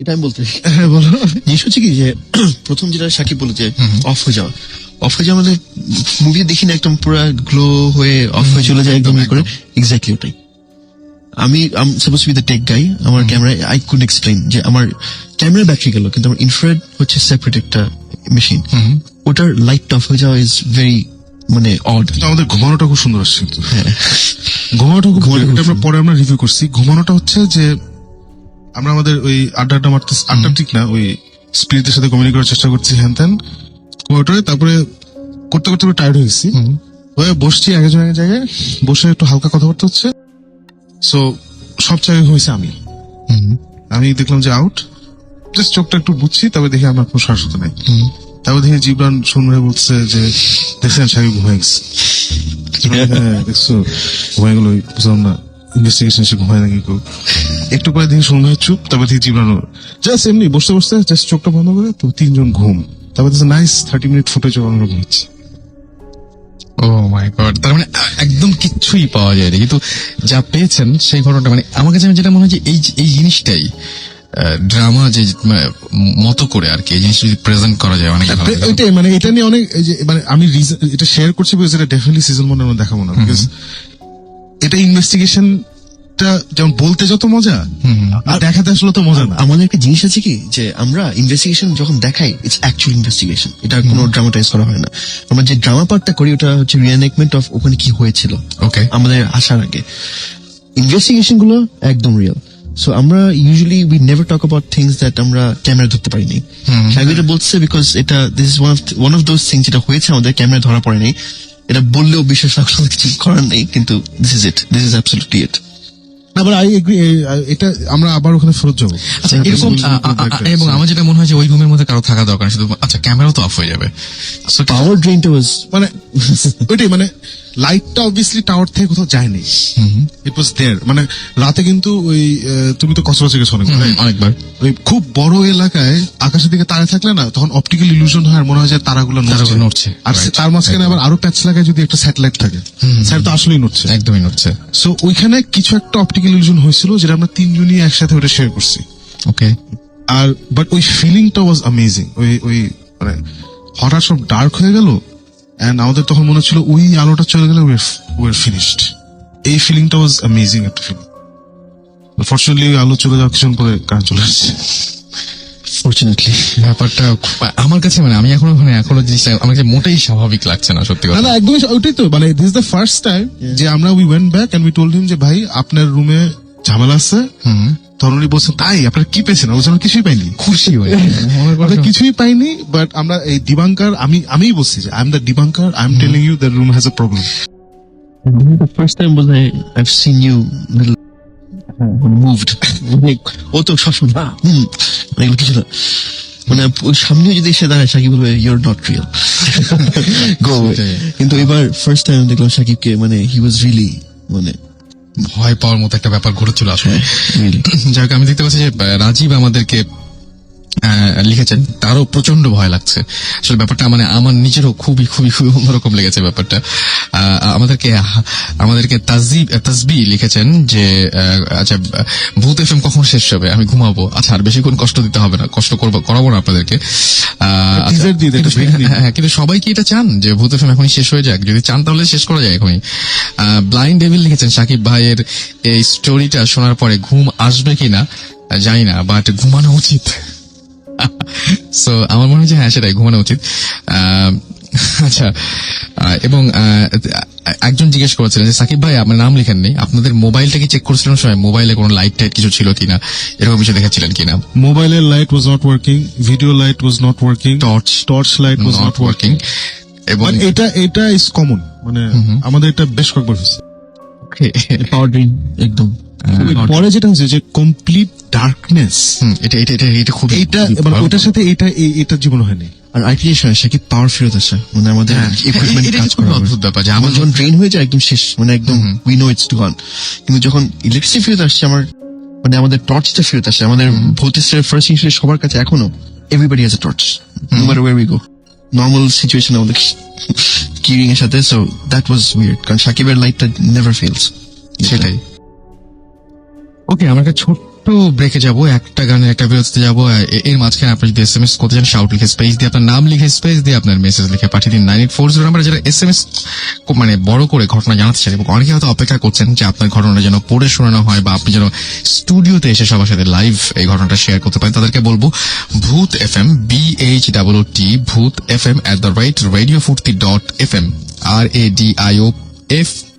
এটা আমি বলতে হ্যাঁ বলো, জিনিস হচ্ছে কি যে প্রথম যেটা সাকিব বলে যে অফ হয়ে যাওয়া, মানে মুভি দেখি না একদম পুরো গ্লো হয়ে অফ হয়ে চলে যায় একদম করে, এক্স্যাক্টলি ওটাই। আমি suppose to be the tech guy, আমার ক্যামেরা আই কুড এক্সপ্লেইন যে আমার ক্যামেরা ব্যাটারি গেল, কিন্তু আমার ইনফ্রারেড হচ্ছে সেপারেট একটা মেশিন, ওটার লাইট অফ হয়ে যাওয়া ইজ ভেরি মানে অড। কিন্তু আমাদের ঘুমানোটা খুব সুন্দর আসছে, কিন্তু ঘুমানোটা খুব, এটা আমরা পরে আমরা রিভিউ করছি। ঘুমানোটা হচ্ছে যে আমরা আমাদের ওই আড্ডা মারতে, আড্ডা ঠিক না, ওই স্পিরিটের সাথে কমিউনিকেট করার চেষ্টা করছি হ্যান ত্যান ঘুমানোটায়, তারপরে করতে করতে টায়ার্ড হয়ে গেছি, হয়ে বসছি একজন এক জায়গায় বসে একটু হালকা কথাবার্তা হচ্ছে। সো সব জায়গায় হয়েছে আমি দেখলাম যে আউট, জাস্ট চোখটা একটু বুঝছি, তবে দেখি আমার কোনো শ্বাসতা নাই। তারপর দেখি জিবরান শুনে বলছে যে দেখছেন সাকিব ঘুমাই গেছে। হ্যাঁ দেখছো ঘুমাই গেল, বুঝলাম না ইনভেস্টিগেশন সে ঘুমায় নাকি কেউ। একটু পরে দেখি শুনে চুপ, তারপর দেখি জিবরান জাস্ট এমনি বসতে বসতে জাস্ট চোখটা বন্ধ করে তো তিনজন ঘুম। তারপর নাইস 30 মিনিট ফুটেজ আমরা ঘুমাচ্ছি। ও মাই গড, তার মানে একদম কিচ্ছুই পাওয়া যায় না, কিন্তু যা পেয়েছেন সেই ঘটনাটা, মানে আমার কাছে যেটা মনে হয় যে এই জিনিসটাই ড্রামা যে মতো করে আর কি এই জিনিসটা যদি প্রেজেন্ট করা যায় অনেক ভালো লাগে। ওইটাই মানে এটা নিয়ে অনেক এই যে মানে আমি এটা শেয়ার করছি বিকজ এটা ডেফিনেটলি সিজন 1 আমরা দেখাবো না, বিকজ এটা ইনভেস্টিগেশনটা যেমন বলতে যত মজা আর দেখাতে আসলে তো মজা না। আমাদের একটা জিনিস আছে কি যে আমরা ইনভেস্টিগেশন যখন দেখাই ইটস অ্যাকচুয়াল ইনভেস্টিগেশন, এটা কোনো ড্রামাটাইজ করা হয় না। আমরা যে ড্রামা পার্টটা করি ওটা হচ্ছে রিএনেকমেন্ট অফ ওখানে কি হয়েছিল ওকে আমাদের আসার আগে। ইনভেস্টিগেশন গুলো একদম রিয়েল। সো আমরা usually we never talk about things that আমরা ক্যামেরা ধরতে পারিনি। এটা বলছে বিকজ এটা this is one of those things যেটা হয়েছে আমাদের ক্যামেরা ধরা পড়েনি। এটা বললেও বিশ্বাস রাখার কিছু করার নেই, কিন্তু this is it, this is absolutely it. আবার আই এগ্রি, এটা আমরা আবার ওখানে ফেরত যাবো। আচ্ছা এরকম, এবং আমার যেটা মনে হয় যে ওই রুমের মধ্যে কারো থাকা দরকার নেই, শুধু আচ্ছা ক্যামেরাও তো অফ হয়ে যাবে। So, পাওয়ার ড্রেনটা ওয়াজ মানে ওইটাই মানে লাইটটা অবভিয়াসলি টাওয়ার থেকে কোথাও যায়নি, ইট ওয়াজ দেয়ার। মানে রাতে কিন্তু ওই তুমি তো কক্সবাজার গেছো অনেক, অনেকবার ওই খুব বড় এলাকায় আকাশের দিকে তারা থাকলে না তখন অপটিক্যাল ইলুশন হয়, আর মনে হয় যে তারাগুলো নড়ছে। আর Right. তার মাঝখানে আবার আরো প্যাচ লাগায় যদি একটা স্যাটেলাইট থাকে, স্যার তো আসলেই নড়ছে। একদমই নড়ছে। সো ওইখানে কিছু একটা অপটিক্যাল ইলুশন হয়েছিল যেটা আমরা তিনজনই একসাথে ওটা শেয়ার করছি। ওকে, আর বাট ওই ফিলিংটা ওয়াজ অ্যামেজিং। ওই মানে হঠাৎ সব ডার্ক হয়ে গেল এন্ড আমাদের তখন মনে হচ্ছিল ওই আলোটা চলে গেলে উইয়ার ফিনিশড। এই ফিলিংটা ওয়াজ অ্যামেজিং একটা ফিলিং। ফর্চুনেটলি ওই আলো চলে যাওয়ার কিছুক্ষণ পরে কারেন্ট চলে আসছে। ফরচুনেটলি ব্যাপারটা আমার কাছে মানে আমি এখনো জিনিসটা আমার কাছে মোটেই স্বাভাবিক লাগছে না, সত্যি না কথা। না একদমই ওইটাই তো, মানে দিস দ্য ফার্স্ট টাইম যে আমরা we went back end we told him যে ভাই আপনার রুমে ঝামেলা আছে। তখন উনি বলছেন তাই আপনারা কি পেয়েছেন? আমরা কিছুই পাইনি, খুশি হয়ে আমরা কিছুই পাইনি। বাট আমরা এই ডিবাঙ্কার আমিই বলছি যে I am the debunker, I am telling you the room has a problem. the first time was I've seen you little moved. ও তো সবসময় এগুলো কিছু না, মানে ওই সামনে যদি এসে দাঁড়ায় সাকিব বলবে ইউর নট রিয়েল, গো। কিন্তু এবার ফার্স্ট টাইম দেখলাম সাকিবকে, মানে হি ওয়াজ রিয়েলি মানে ভয় পাওয়ার মতো একটা ব্যাপার ঘটেছিল আসলে। really. যাই হোক, আমি দেখতে পাচ্ছি যে রাজীব আমাদেরকে লিখেছেন, তারও প্রচন্ড ভয় লাগছে আসলে ব্যাপারটা, মানে আমার নিজেরও খুবই খুবই খুবই অন্যরকম লেগেছে ব্যাপারটা। আমাদেরকে তাসবি লিখেছেন যে আচ্ছা ভূত এফএম কখন শেষ হবে, আমি ঘুমাবো। আচ্ছা আর বেশিক্ষণ কষ্ট দিতে হবে না, কষ্ট করাবো না আপনাদেরকে। আচ্ছা, Teaser দিয়ে দেয়, একটা break দিন। হ্যাঁ, কিন্তু সবাই কি এটা চান যে ভূত এফএম এখনই শেষ হয়ে যাক? যদি চান তাহলে শেষ করা যায় এখনই। ব্লাইন্ড ডেভিল লিখেছেন সাকিব ভাইয়ের এই স্টোরিটা শোনার পরে ঘুম আসবে কিনা জানি না, বাট ঘুমানো উচিত। সো আমার মনে হয় যে হ্যাঁ সেটাই, ঘুমানো উচিত। আচ্ছা, এবং একজন জিজ্ঞেস করেছিলেন যে সাকিব ভাই আপনার নাম লিখেননি, আপনাদের মোবাইলটা কি চেক করেছিলেন সময়, মোবাইলে কোনো লাইট টাইট কিছু ছিল কিনা, এরকম কিছু দেখেছিলেন কিনা? মোবাইলের light was not working, video light was not working, torch light was not working. এবং এটা ইজ কমন, মানে আমাদের এটা বেশ কয়েকবার হয়েছে। পাওয়ার ড্রেন একদম। পরে যেটা হয়েছে যে কমপ্লিট ডার্কনেস, এটা খুব এইটা মানে ওইটার সাথে এটা জীবন হয়নি। আর আইপিএস হয় সাকিব পাওয়ার ফেরত আসে, মানে আমাদের ইকুইপমেন্ট কাজ খুব করা অদ্ভুত ব্যাপার যে আমার আমার যখন ড্রেন হয়ে যায় একদম শেষ, মানে একদম উই নো ইটস গন। কিন্তু যখন ইলেকট্রিসিটি ফেরত আসছে আমার, মানে আমাদের টর্চটা ফেরত আসে আমাদের ভোল্টেজের ফার্স্ট ইনস্টিটিউট সবার কাছে এখনো everybody has a torch no matter where we go. Normal situation আমাদের কিরিং এর সাথে, সো দ্যাট ওয়াজ উইয়ার্ড, কারণ সাকিবের লাইটটা নেভার ফেলস। সেটাই। ওকে, আমরা একটা ছোট্ট ব্রেকে যাবো, একটা গানের একটা বিরতিতে যাবো। এর মাঝখানে আপনি যদি এসএমএস করতে চান, শাউট লিখে স্পেস দিয়ে আপনার নাম লিখে স্পেস দিয়ে আপনার মেসেজ লিখে পাঠিয়ে দিন 9840 নাম্বারে। যারা এসএমএস মানে বড় করে ঘটনা জানাতে চান এবং অনেকে হয়তো অপেক্ষা করছেন যে আপনার ঘটনাটা যেন পড়ে শোনানো হয় বা আপনি যেন স্টুডিওতে এসে সবার সাথে লাইভ এই ঘটনাটা শেয়ার করতে পারেন, তাদেরকে বলবো ভূত এফএম BHOOT ভূত FM @radiofurti.fm RADIOFURTI